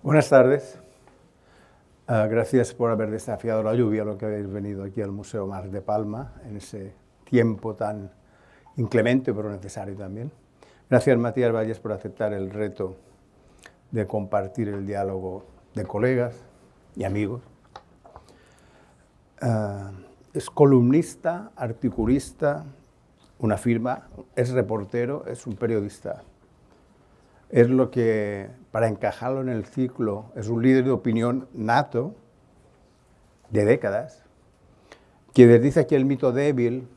Buenas tardes. Gracias por haber desafiado la lluvia, lo que habéis venido aquí al Museo Mar de Palma, en ese tiempo tan inclemente, pero necesario también. Gracias, Matías Valles, por aceptar el reto de compartir el diálogo de colegas y amigos. Es columnista, articulista, una firma, es reportero, es un periodista. Es lo que, para encajarlo en el ciclo, es un líder de opinión nato, de décadas, que desdice aquí el mito débil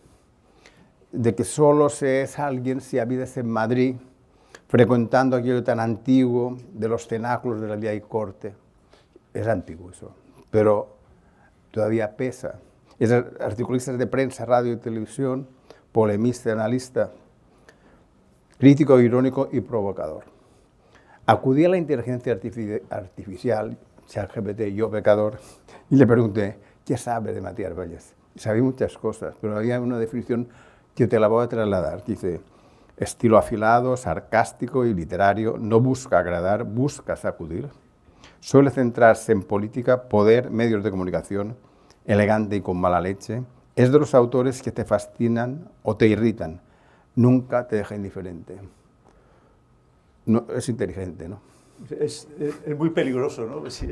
de que solo se es alguien si habidas en Madrid, frecuentando aquello tan antiguo de los cenáculos de la vía y corte. Es antiguo eso, pero todavía pesa. Es articulista de prensa, radio y televisión, polemista, analista, crítico, irónico y provocador. Acudí a la inteligencia artificial, ChatGPT, yo pecador, y le pregunté, ¿qué sabe de Matías Valles? Sabía muchas cosas, pero había una definición que te la voy a trasladar. Dice, estilo afilado, sarcástico y literario, no busca agradar, busca sacudir. Suele centrarse en política, poder, medios de comunicación, elegante y con mala leche. Es de los autores que te fascinan o te irritan. Nunca te deja indiferente. No, es inteligente, ¿no? Es muy peligroso, ¿no? Si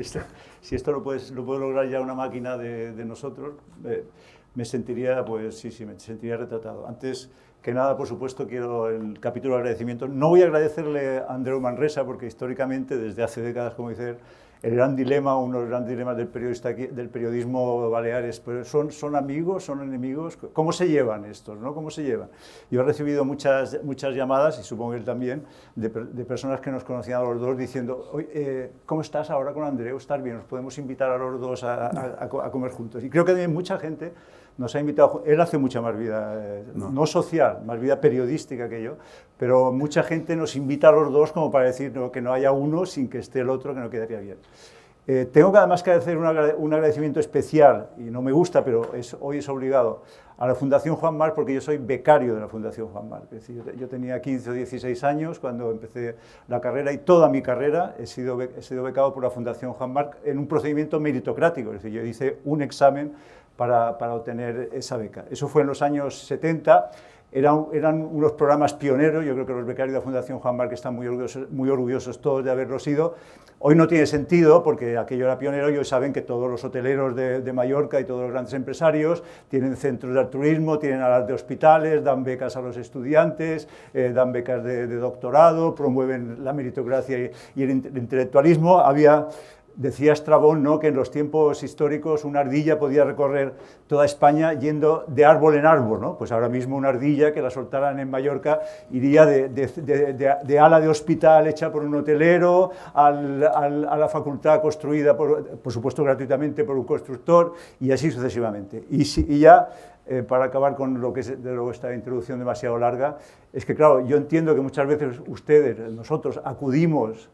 esto lo puede lograr ya una máquina de nosotros, me sentiría, pues sí, me sentiría retratado. Antes que nada, por supuesto, quiero el capítulo de agradecimiento. No voy a agradecerle a Andreu Manresa, porque históricamente, desde hace décadas, como dice él, el gran dilema, uno de los grandes dilemas del periodismo baleares, pero ¿son amigos, son enemigos? ¿Cómo se llevan estos, no? ¿Cómo se llevan? Yo he recibido muchas llamadas, y supongo que él también, de personas que nos conocían a los dos diciendo, oye, ¿cómo estás ahora con Andreu? ¿Estás bien? ¿Nos podemos invitar a los dos a comer juntos? Y creo que también mucha gente nos ha invitado, él hace mucha más vida, no social, más vida periodística que yo, pero mucha gente nos invita a los dos como para decir que no haya uno sin que esté el otro, que no quedaría bien. Tengo que además que hacer un agradecimiento especial, y no me gusta, pero hoy es obligado, a la Fundación Juan March, porque yo soy becario de la Fundación Juan March. Es decir, yo tenía 15 o 16 años cuando empecé la carrera, y toda mi carrera he sido becado por la Fundación Juan March en un procedimiento meritocrático. Es decir, yo hice un examen para obtener esa beca. Eso fue en los años 70, eran unos programas pioneros. Yo creo que los becarios de la Fundación Juan March están muy orgullosos todos de haberlo sido. Hoy no tiene sentido, porque aquello era pionero, y hoy saben que todos los hoteleros de Mallorca y todos los grandes empresarios tienen centros de altruismo, tienen alas de hospitales, dan becas a los estudiantes, dan becas de doctorado, promueven la meritocracia y el intelectualismo. Decía Estrabón, ¿no?, que en los tiempos históricos una ardilla podía recorrer toda España yendo de árbol en árbol, ¿no? Pues ahora mismo una ardilla que la soltaran en Mallorca iría de ala de hospital hecha por un hotelero a la facultad construida, por supuesto gratuitamente, por un constructor, y así sucesivamente. Y ya, para acabar con lo que es de luego esta introducción demasiado larga, es que claro, yo entiendo que muchas veces ustedes, nosotros, acudimos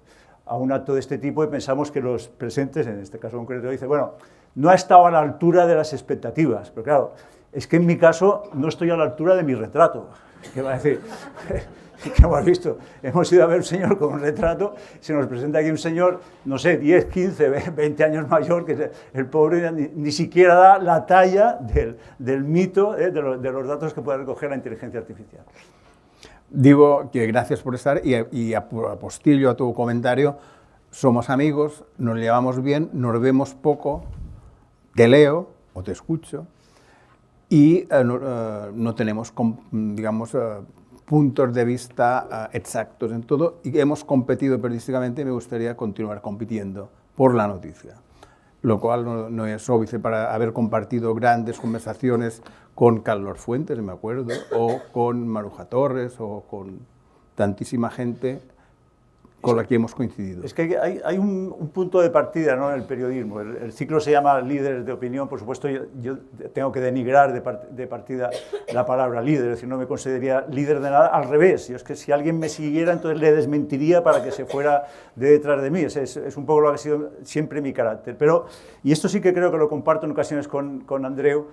a un acto de este tipo y pensamos que los presentes, en este caso concreto, dicen, bueno, no ha estado a la altura de las expectativas, pero claro, es que en mi caso no estoy a la altura de mi retrato. ¿Qué va a decir? ¿Qué hemos visto? Hemos ido a ver un señor con un retrato, se nos presenta aquí un señor, no sé, 10, 15, 20 años mayor, que el pobre ni siquiera da la talla del mito, de los datos que puede recoger la inteligencia artificial. Digo que gracias por estar, y apostillo a tu comentario, somos amigos, nos llevamos bien, nos vemos poco, te leo o te escucho, y no tenemos, digamos, puntos de vista exactos en todo, y hemos competido periodísticamente, y me gustaría continuar compitiendo por la noticia, lo cual no es óbice para haber compartido grandes conversaciones con Carlos Fuentes, me acuerdo, o con Maruja Torres, o con tantísima gente con la que hemos coincidido. Es que hay un punto de partida, ¿no?, en el periodismo. El ciclo se llama Líderes de Opinión. Por supuesto, yo tengo que denigrar de partida la palabra líder, es decir, no me consideraría líder de nada. Al revés, yo es que si alguien me siguiera, entonces le desmentiría para que se fuera de detrás de mí. Es un poco lo que ha sido siempre mi carácter. Pero, y esto sí que creo que lo comparto en ocasiones con Andreu,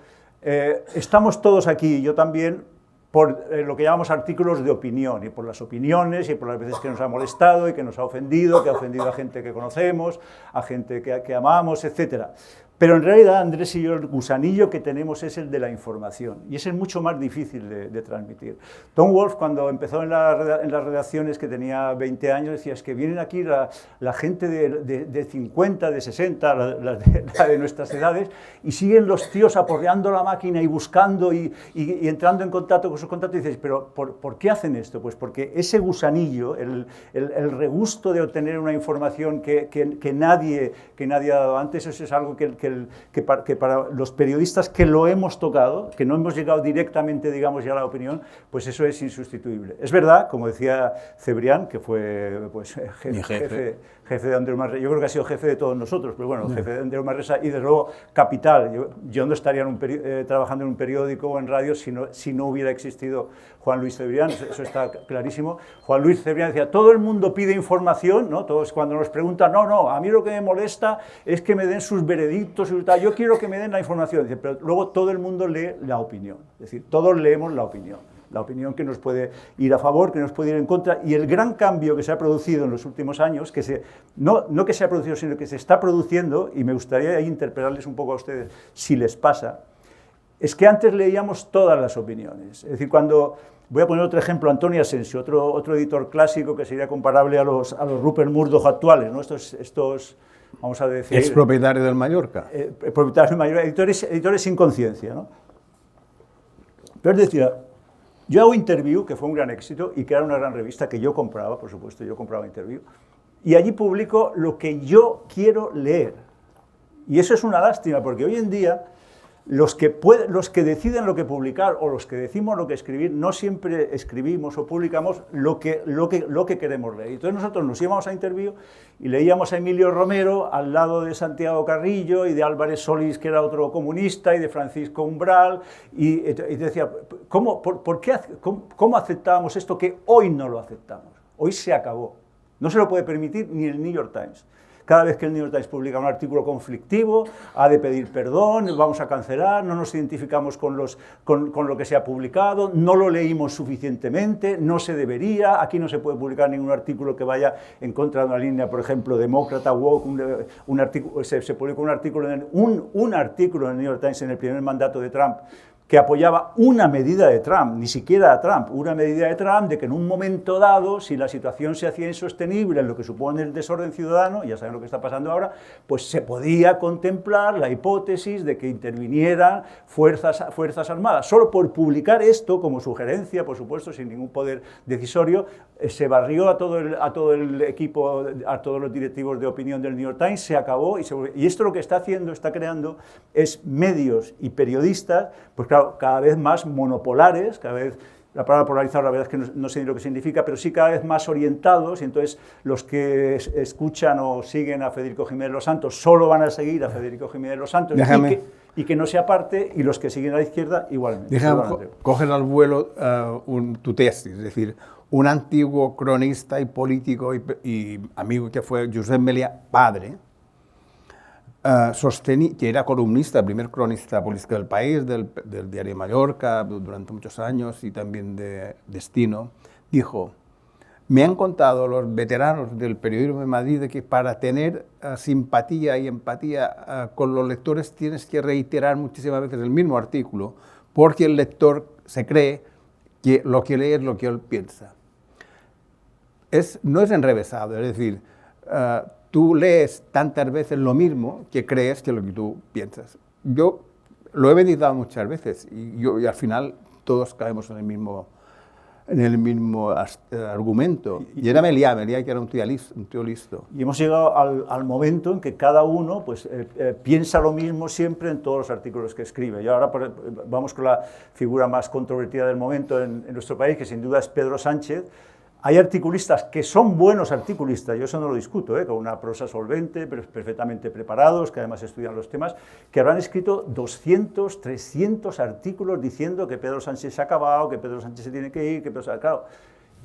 estamos todos aquí, yo también, por lo que llamamos artículos de opinión, y por las opiniones, y por las veces que nos ha molestado y que nos ha ofendido, que ha ofendido a gente que conocemos, a gente que amamos, etcétera. Pero en realidad, Andrés y yo, el gusanillo que tenemos es el de la información, y ese es mucho más difícil de transmitir. Tom Wolfe, cuando empezó en las redacciones, que tenía 20 años, decía, es que vienen aquí la gente de 50, de 60, la de nuestras edades, y siguen los tíos aporreando la máquina y buscando y entrando en contacto con sus contactos, y dices, pero ¿por qué hacen esto? Pues porque ese gusanillo, el regusto de obtener una información que nadie ha dado antes, eso es algo que para los periodistas que lo hemos tocado, que no hemos llegado directamente, digamos, ya a la opinión, pues eso es insustituible. Es verdad, como decía Cebrián, que fue pues, jefe de Andreu Manresa, yo creo que ha sido jefe de todos nosotros, pero bueno, jefe de Andreu Manresa y desde luego capital. Yo no estaría trabajando en un periódico o en radio si no hubiera existido Juan Luis Cebrián, eso está clarísimo. Juan Luis Cebrián decía, todo el mundo pide información, ¿no? Todos cuando nos preguntan, no, a mí lo que me molesta es que me den sus veredictos, yo quiero que me den la información, dice, pero luego todo el mundo lee la opinión, es decir, todos leemos la opinión que nos puede ir a favor, que nos puede ir en contra, y el gran cambio que se ha producido en los últimos años, no que se ha producido, sino que se está produciendo, y me gustaría interpelarles un poco a ustedes si les pasa, es que antes leíamos todas las opiniones, es decir, voy a poner otro ejemplo, Antonio Asensio, otro editor clásico que sería comparable a los Rupert Murdoch actuales, ¿no? Estos vamos a decir... Expropietario del Mallorca. Propietario del Mallorca, editores sin conciencia, ¿no? Pero es decir, yo hago Interview, que fue un gran éxito, y que era una gran revista que yo compraba, por supuesto, yo compraba Interview, y allí publico lo que yo quiero leer. Y eso es una lástima, porque hoy en día los que deciden lo que publicar o los que decimos lo que escribir, no siempre escribimos o publicamos lo que queremos leer. Entonces nosotros nos íbamos a Interview y leíamos a Emilio Romero al lado de Santiago Carrillo y de Álvarez Solís, que era otro comunista, y de Francisco Umbral, y decía, ¿cómo aceptábamos esto que hoy no lo aceptamos? Hoy se acabó. No se lo puede permitir ni el New York Times. Cada vez que el New York Times publica un artículo conflictivo, ha de pedir perdón, vamos a cancelar, no nos identificamos con lo que se ha publicado, no lo leímmo suficientemente, no se debería, aquí no se puede publicar ningún artículo que vaya en contra de una línea, por ejemplo, demócrata, woke, se publicó un artículo en el New York Times en el primer mandato de Trump, que apoyaba una medida de Trump, ni siquiera a Trump, una medida de Trump de que en un momento dado, si la situación se hacía insostenible en lo que supone el desorden ciudadano, ya saben lo que está pasando ahora, pues se podía contemplar la hipótesis de que intervinieran fuerzas armadas. Solo por publicar esto como sugerencia, por supuesto, sin ningún poder decisorio, se barrió a todo el equipo, a todos los directivos de opinión del New York Times, se acabó, y esto lo que está haciendo, está creando, es medios y periodistas, pues claro, cada vez más monopolares, cada vez, la palabra polarizado la verdad es que no sé ni lo que significa, pero sí cada vez más orientados, y entonces los que escuchan o siguen a Federico Jiménez Los Santos solo van a seguir a Federico Jiménez Los Santos, y que no se aparte, y los que siguen a la izquierda igualmente. Déjame coger al vuelo tu tesis, es decir, un antiguo cronista y político y amigo que fue Josep Melià, padre, que era columnista, el primer cronista político del país, del diario Mallorca, durante muchos años, y también de Destino, dijo, me han contado los veteranos del periodismo de Madrid de que para tener simpatía y empatía con los lectores tienes que reiterar muchísimas veces el mismo artículo, porque el lector se cree que lo que lee es lo que él piensa. No es enrevesado, es decir, tú lees tantas veces lo mismo que crees que es lo que tú piensas. Yo lo he meditado muchas veces y al final todos caemos en el mismo argumento. Y era Melià que era un tío listo. Y hemos llegado al momento en que cada uno pues, piensa lo mismo siempre en todos los artículos que escribe. Y ahora vamos con la figura más controvertida del momento en nuestro país, que sin duda es Pedro Sánchez. Hay articulistas que son buenos articulistas, yo eso no lo discuto, con una prosa solvente, pero perfectamente preparados, que además estudian los temas, que habrán escrito 200, 300 artículos diciendo que Pedro Sánchez se ha acabado, que Pedro Sánchez se tiene que ir, que Pedro Sánchez... Claro,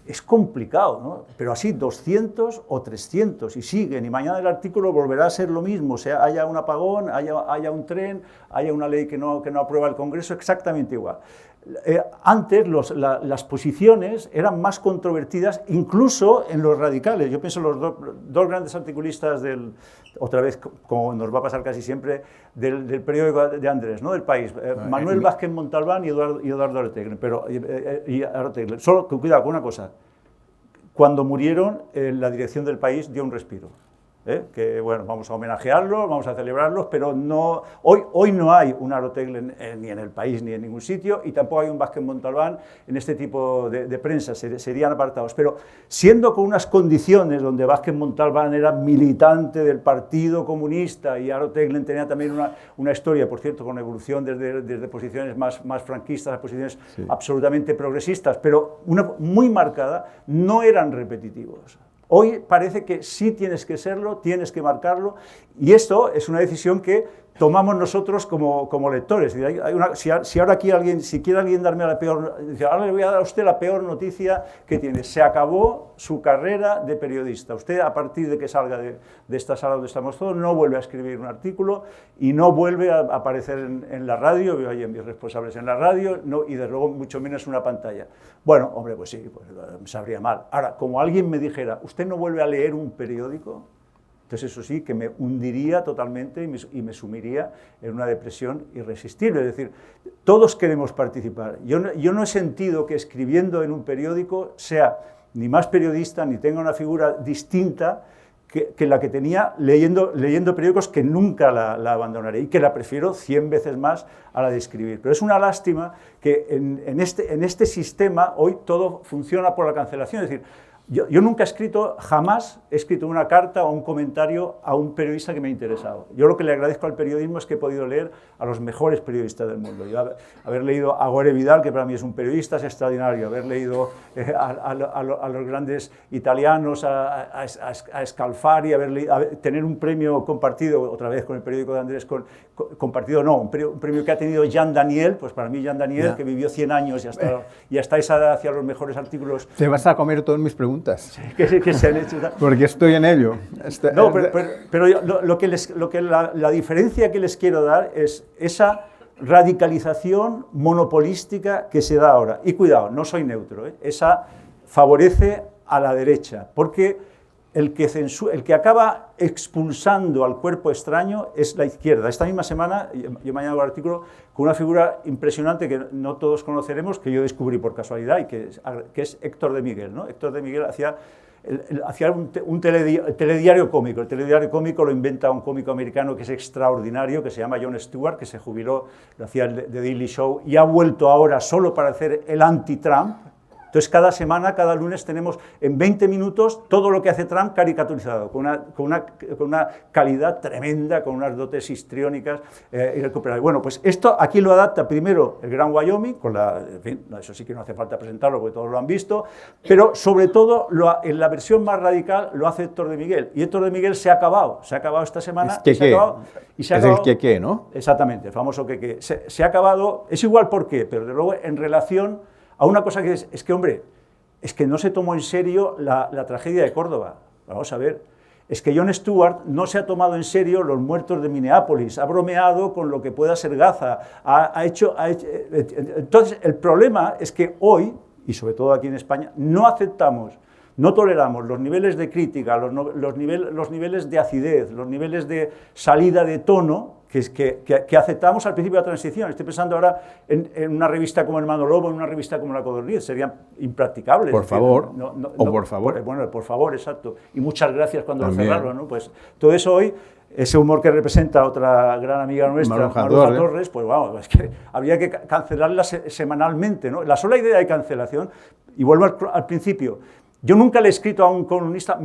es complicado, ¿no? Pero así 200 o 300 y siguen, y mañana el artículo volverá a ser lo mismo, o sea, haya un apagón, haya un tren, haya una ley que no aprueba el Congreso, exactamente igual. antes las posiciones eran más controvertidas, incluso en los radicales. Yo pienso en los dos grandes articulistas otra vez, como nos va a pasar casi siempre, del periódico de Andrés, ¿no? Del País, Manuel Vázquez Montalbán y Eduardo Arteglen. Solo cuidado con una cosa, cuando murieron, la dirección del País dio un respiro. Que bueno, vamos a homenajearlos, vamos a celebrarlos, pero no, hoy no hay un Arteglen ni en el País ni en ningún sitio, y tampoco hay un Vázquez Montalbán en este tipo de prensa, serían apartados. Pero siendo con unas condiciones donde Vázquez Montalbán era militante del Partido Comunista y Arteglen tenía también una historia, por cierto, con evolución desde posiciones más franquistas a posiciones absolutamente progresistas, pero muy marcada, no eran repetitivos. Hoy parece que sí tienes que serlo, tienes que marcarlo, y esto es una decisión que tomamos nosotros como lectores. Si ahora aquí si quiere alguien darme la peor, ahora le voy a dar a usted la peor noticia que tiene. Se acabó su carrera de periodista. Usted, a partir de que salga de esta sala donde estamos todos, no vuelve a escribir un artículo y no vuelve a aparecer en la radio. Veo ahí a mis responsables en la radio, y desde luego mucho menos en una pantalla. Bueno, hombre, pues sí, pues me sabría mal. Ahora, como alguien me dijera, ¿usted no vuelve a leer un periódico? Entonces eso sí que me hundiría totalmente y me sumiría en una depresión irresistible. Es decir, todos queremos participar. Yo no he sentido que escribiendo en un periódico sea ni más periodista ni tenga una figura distinta que la que tenía leyendo periódicos, que nunca la abandonaré y que la prefiero 100 veces más a la de escribir. Pero es una lástima que en este sistema hoy todo funciona por la cancelación. Es decir, yo nunca jamás he escrito una carta o un comentario a un periodista que me ha interesado. Yo lo que le agradezco al periodismo es que he podido leer a los mejores periodistas del mundo. Haber leído a Gore Vidal, que para mí es un periodista, es extraordinario. Haber leído a los grandes italianos, a Scalfari, tener un premio compartido, otra vez con el periódico de Andrés, compartido no, un premio que ha tenido Jean Daniel, pues para mí Jean Daniel, que vivió 100 años y hasta esa edad hacía los mejores artículos. Te vas a comer todas mis preguntas. Que se han hecho. Porque estoy en ello. No, pero la diferencia que les quiero dar es esa radicalización monopolística que se da ahora. Y cuidado, no soy neutro, esa favorece a la derecha, porque el que acaba expulsando al cuerpo extraño es la izquierda. Esta misma semana, yo mañana hago un artículo con una figura impresionante que no todos conoceremos, que yo descubrí por casualidad, y que es Héctor de Miguel, ¿no? Héctor de Miguel hacía un telediario cómico. El telediario cómico lo inventa un cómico americano que es extraordinario, que se llama Jon Stewart, que se jubiló, lo hacía el The Daily Show, y ha vuelto ahora solo para hacer el anti-Trump. Entonces, cada semana, cada lunes, tenemos en 20 minutos todo lo que hace Trump caricaturizado, con una calidad tremenda, con unas dotes histriónicas irrecuperables. Bueno, pues esto aquí lo adapta primero el Gran Wyoming, en fin, eso sí que no hace falta presentarlo porque todos lo han visto, pero sobre todo en la versión más radical lo hace Héctor de Miguel. Y Héctor de Miguel se ha acabado esta semana. Es el que, ¿no? Exactamente, el famoso que. Se ha acabado, es igual por qué, pero de luego en relación a una cosa que es que, hombre, es que no se tomó en serio la tragedia de Córdoba. Vamos a ver, es que Jon Stewart no se ha tomado en serio los muertos de Minneapolis, ha bromeado con lo que pueda ser Gaza, Entonces, el problema es que hoy, y sobre todo aquí en España, no toleramos los niveles de crítica, los niveles de acidez, los niveles de salida de tono que aceptamos al principio de la transición. Estoy pensando ahora en una revista como Hermano Lobo, en una revista como La Codorniz, serían impracticables. Por favor, por favor. Bueno, por favor, exacto. Y muchas gracias cuando lo cerraron, ¿no? Pues todo eso hoy, ese humor que representa otra gran amiga nuestra, Maruja Torres, pues vamos, es que habría que cancelarla semanalmente, ¿no? La sola idea de cancelación, y vuelvo al principio, yo nunca le he escrito a un columnista,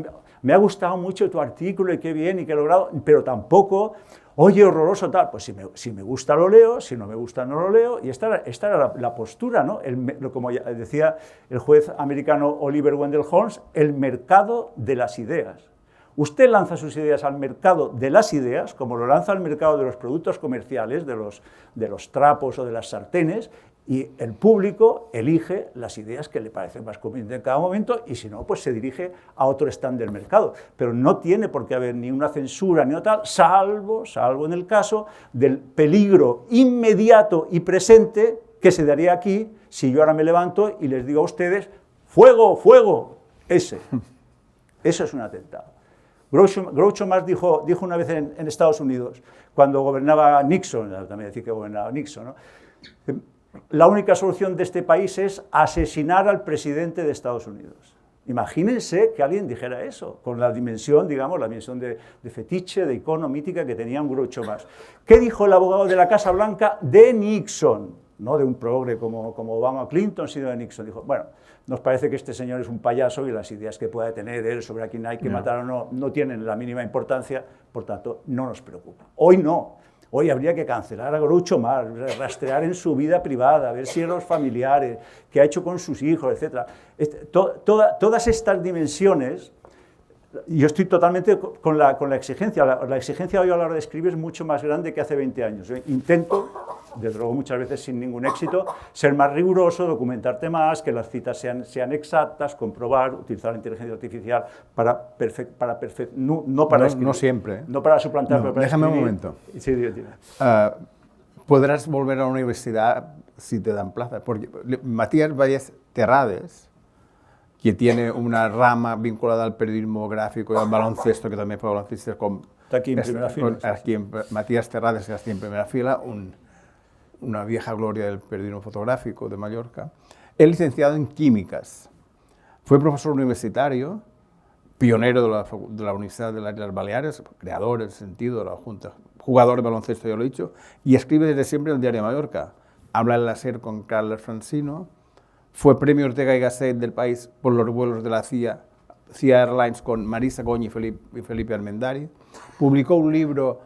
me ha gustado mucho tu artículo y qué bien y qué logrado, pero tampoco, oye, horroroso tal, pues si me gusta lo leo, si no me gusta no lo leo, y esta era la postura, ¿no? Como decía el juez americano Oliver Wendell Holmes, el mercado de las ideas. Usted lanza sus ideas al mercado de las ideas, como lo lanza al mercado de los productos comerciales, de los trapos o de las sartenes, y el público elige las ideas que le parecen más convenientes en cada momento, y si no, pues se dirige a otro stand del mercado. Pero no tiene por qué haber ni una censura ni tal, salvo en el caso del peligro inmediato y presente ¿qué se daría aquí si yo ahora me levanto y les digo a ustedes, ¡fuego, fuego! Eso es un atentado. Groucho Marx dijo una vez en Estados Unidos, cuando gobernaba Nixon, también decir que gobernaba Nixon, ¿no? La única solución de este país es asesinar al presidente de Estados Unidos. Imagínense que alguien dijera eso, con la dimensión, digamos, la dimensión de fetiche, de icono mítica que tenía un Groucho Marx. ¿Qué dijo el abogado de la Casa Blanca de Nixon? No de un progre como Obama o Clinton, sino de Nixon. Dijo, bueno, nos parece que este señor es un payaso y las ideas que pueda tener él sobre a quién hay que matar o no tienen la mínima importancia, por tanto, no nos preocupa. Hoy no. Hoy habría que cancelar a Groucho Marx, rastrear en su vida privada, ver si eran los familiares, qué ha hecho con sus hijos, etc. Todas estas dimensiones, yo estoy totalmente con la exigencia. La exigencia hoy a la hora de escribir es mucho más grande que hace 20 años. Yo intento, desde luego muchas veces sin ningún éxito, ser más riguroso, documentarte más, que las citas sean exactas, comprobar, utilizar la inteligencia artificial no para escribir. No siempre. No para suplantar, pero para déjame escribir. un momento. Sí, dime. Podrás volver a la universidad si te dan plaza. Porque Matías Vallés Terrades, que tiene una rama vinculada al periodismo gráfico y al baloncesto, que también fue baloncista. Está aquí en primera fila. Matías Terrades, que está en primera fila, una vieja gloria del periodismo fotográfico de Mallorca. Es licenciado en químicas. Fue profesor universitario, pionero de la Universidad de las Islas Baleares, creador en el sentido de la Junta, jugador de baloncesto, ya lo he dicho, y escribe desde siempre en el Diario de Mallorca. Habla en la SER con Carles Francino. Fue premio Ortega y Gasset del País por los vuelos de la CIA Airlines con Marisa Goñi y Felipe Armendari. Publicó un libro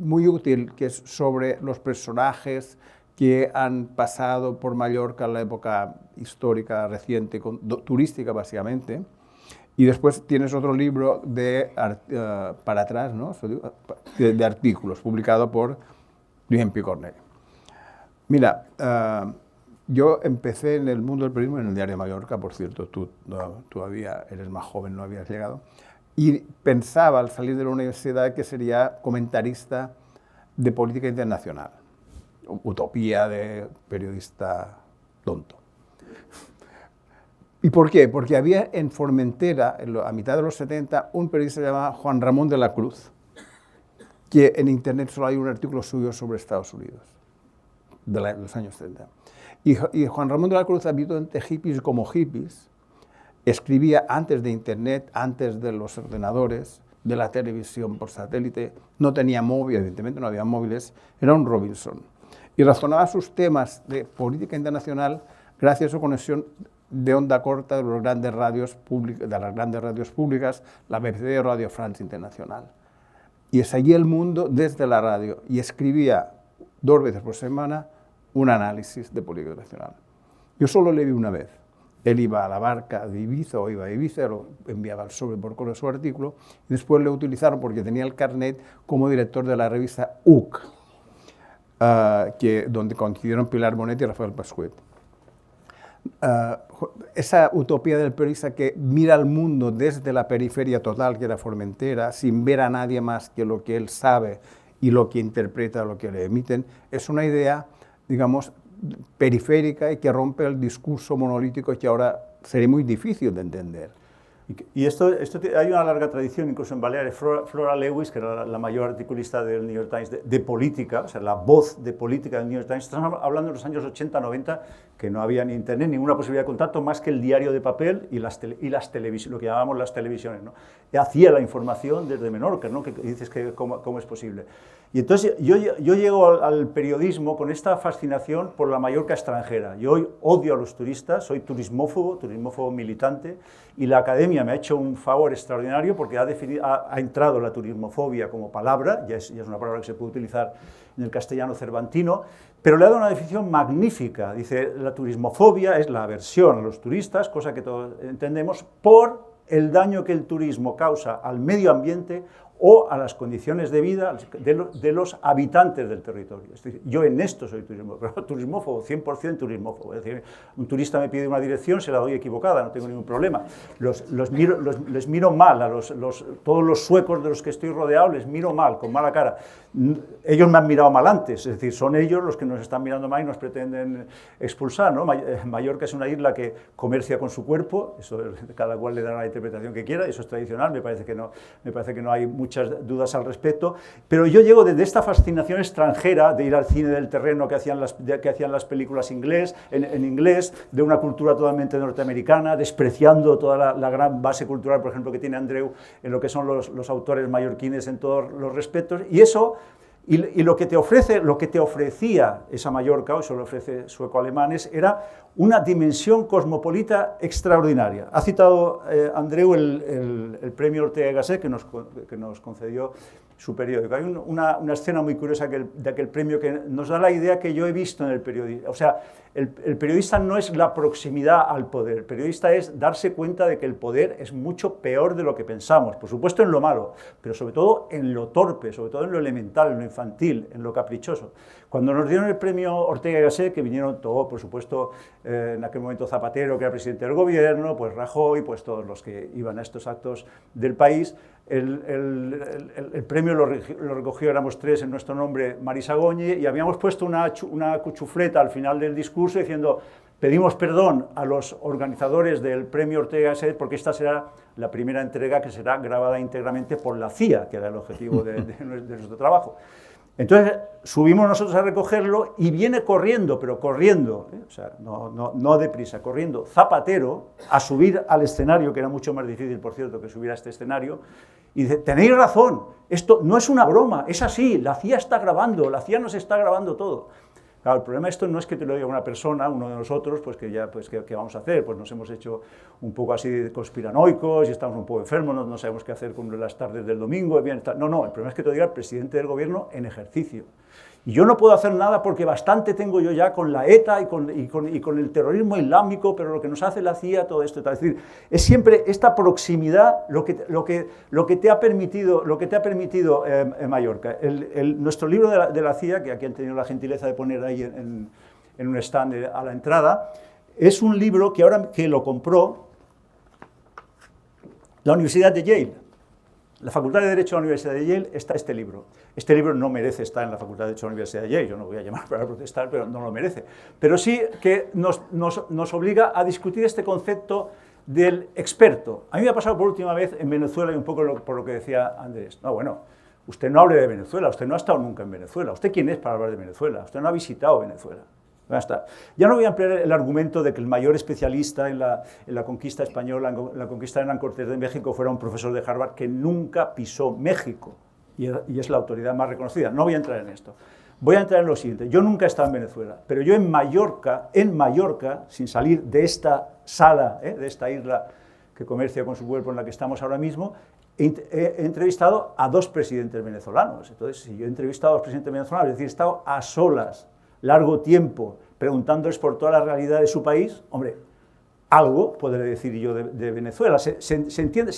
muy útil que es sobre los personajes que han pasado por Mallorca en la época histórica reciente, turística básicamente. Y después tienes otro libro para atrás, ¿no? de artículos, publicado por Guillem Picornell. Mira, yo empecé en el mundo del periodismo en el Diario de Mallorca, por cierto, tú todavía eres más joven, no habías llegado, y pensaba al salir de la universidad que sería comentarista de política internacional. Utopía de periodista tonto. ¿Y por qué? Porque había en Formentera, a mitad de los 70, un periodista llamado Juan Ramón de la Cruz, que en internet solo hay un artículo suyo sobre Estados Unidos, de los años 70. Y Juan Ramón de la Cruz, habitualmente hippies como hippies, escribía antes de internet, antes de los ordenadores, de la televisión por satélite, no tenía móvil, evidentemente no había móviles, era un Robinson. Y razonaba sus temas de política internacional gracias a su conexión de onda corta de las grandes radios públicas, la BBC, Radio France Internacional. Y seguía el mundo desde la radio y escribía 2 veces por semana un análisis de política internacional. Yo solo le vi una vez. Él iba a la barca de Ibiza o iba a Ibiza, lo enviaba al sobre por correo su artículo, y después le utilizaron porque tenía el carnet como director de la revista UC, donde coincidieron Pilar Bonet y Rafael Pascuet. Esa utopía del periodista que mira al mundo desde la periferia total, que era Formentera, sin ver a nadie más que lo que él sabe y lo que interpreta, lo que le emiten, es una idea, digamos, periférica y que rompe el discurso monolítico que ahora sería muy difícil de entender. Y esto hay una larga tradición, incluso en Baleares. Flora Lewis, que era la mayor articulista del New York Times de política, o sea, la voz de política del New York Times, estamos hablando de los años 80, 90, que no había ni internet, ninguna posibilidad de contacto, más que el diario de papel y las televisiones, lo que llamábamos las televisiones, ¿no? Y hacía la información desde Menorca, ¿no? Que dices que cómo es posible. Y entonces yo llego al periodismo con esta fascinación por la Mallorca extranjera. Yo hoy odio a los turistas, soy turismófobo militante, y la academia me ha hecho un favor extraordinario porque ha entrado la turismofobia como palabra, ya es una palabra que se puede utilizar en el castellano cervantino, pero le ha dado una definición magnífica. Dice, la turismofobia es la aversión a los turistas, cosa que todos entendemos, por el daño que el turismo causa al medio ambiente o a las condiciones de vida de los habitantes del territorio. Es decir, yo en esto soy turismófobo, 100% turismófobo. Es decir, un turista me pide una dirección, se la doy equivocada, no tengo ningún problema. Les miro mal, todos los suecos de los que estoy rodeado les miro mal, con mala cara. Ellos me han mirado mal antes, es decir, son ellos los que nos están mirando mal y nos pretenden expulsar, ¿no? Mallorca es una isla que comercia con su cuerpo, eso cada cual le da la interpretación que quiera, eso es tradicional, me parece que no hay muchas dudas al respecto, pero yo llego desde esta fascinación extranjera de ir al cine del terreno que hacían las películas en inglés, de una cultura totalmente norteamericana, despreciando toda la gran base cultural, por ejemplo, que tiene Andreu en lo que son los autores mallorquines en todos los respectos, y eso. Y lo que te ofrecía esa Mallorca, o eso lo ofrece sueco-alemanes, era una dimensión cosmopolita extraordinaria. Ha citado Andreu el premio Ortega y Gasset que nos concedió su periódico. Hay una escena muy curiosa de aquel premio que nos da la idea que yo he visto en el periodista. O sea, el periodista no es la proximidad al poder, el periodista es darse cuenta de que el poder es mucho peor de lo que pensamos, por supuesto en lo malo, pero sobre todo en lo torpe, sobre todo en lo elemental, en lo infantil, en lo caprichoso. Cuando nos dieron el premio Ortega y Gasset, que vinieron todos, por supuesto, en aquel momento Zapatero, que era presidente del gobierno, pues Rajoy, pues todos los que iban a estos actos del país, el premio lo recogió, éramos tres en nuestro nombre, Marisa Goñi, y habíamos puesto una cuchufleta al final del discurso diciendo: pedimos perdón a los organizadores del premio Ortega y Gasset porque esta será la primera entrega que será grabada íntegramente por la CIA, que era el objetivo de nuestro trabajo. Entonces subimos nosotros a recogerlo y viene corriendo, pero corriendo, o sea, no deprisa, corriendo Zapatero a subir al escenario, que era mucho más difícil, por cierto, que subir a este escenario, y dice: tenéis razón, esto no es una broma, es así, la CIA está grabando, la CIA nos está grabando todo. Claro, el problema de esto no es que te lo diga una persona, uno de nosotros, pues que ya, pues ¿qué vamos a hacer? Pues nos hemos hecho un poco así conspiranoicos y estamos un poco enfermos, no sabemos qué hacer con las tardes del domingo. No, el problema es que te lo diga el presidente del gobierno en ejercicio. Y yo no puedo hacer nada porque bastante tengo yo ya con la ETA y con el terrorismo islámico, pero lo que nos hace la CIA, todo esto. Es decir, es siempre esta proximidad lo que te ha permitido Mallorca. Nuestro libro de la CIA, que aquí han tenido la gentileza de poner ahí en un stand a la entrada, es un libro que ahora que lo compró la Universidad de Yale. La Facultad de Derecho de la Universidad de Yale está este libro. Este libro no merece estar en la Facultad de Derecho de la Universidad de Yale, yo no voy a llamar para protestar, pero no lo merece. Pero sí que nos obliga a discutir este concepto del experto. A mí me ha pasado por última vez en Venezuela y un poco por lo que decía Andrés. No, bueno, usted no hable de Venezuela, usted no ha estado nunca en Venezuela. ¿Usted quién es para hablar de Venezuela? Usted no ha visitado Venezuela. Ya no voy a ampliar el argumento de que el mayor especialista en la conquista española, en la conquista de Hernán Cortés de México, fuera un profesor de Harvard que nunca pisó México y es la autoridad más reconocida. No voy a entrar en esto. Voy a entrar en lo siguiente. Yo nunca he estado en Venezuela, pero yo en Mallorca, sin salir de esta sala, de esta isla que comercia con su cuerpo en la que estamos ahora mismo, he entrevistado a dos presidentes venezolanos. Entonces, si yo he entrevistado a dos presidentes venezolanos, es decir, he estado a solas largo tiempo preguntándoles por toda la realidad de su país, hombre, algo podré decir yo de Venezuela. Se entiende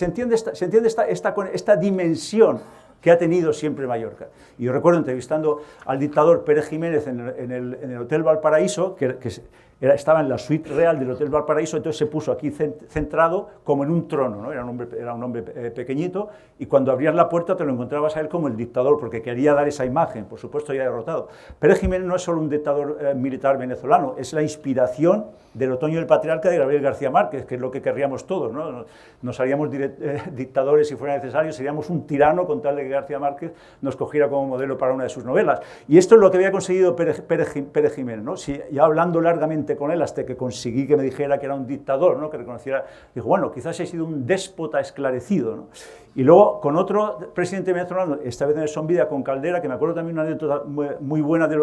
esta dimensión que ha tenido siempre Mallorca. Y yo recuerdo entrevistando al dictador Pérez Jiménez en el Hotel Valparaíso, que estaba en la suite real del Hotel Valparaíso, entonces se puso aquí centrado como en un trono, ¿no? Era un hombre pequeñito, y cuando abrías la puerta te lo encontrabas a él como el dictador, porque quería dar esa imagen, por supuesto ya derrotado. Pérez Jiménez no es solo un dictador militar venezolano, es la inspiración del Otoño del Patriarca de Gabriel García Márquez, que es lo que querríamos todos, ¿no? Nos haríamos dictadores si fuera necesario, seríamos un tirano con tal de que García Márquez nos cogiera como modelo para una de sus novelas. Y esto es lo que había conseguido Pérez Jiménez, ¿no? Si, ya hablando largamente con él hasta que conseguí que me dijera que era un dictador, ¿no? Que reconociera, dijo, bueno, quizás he sido un déspota esclarecido, ¿no? Y luego con otro presidente venezolano, esta vez en el Son Vida, con Caldera, que me acuerdo también una anécdota muy buena de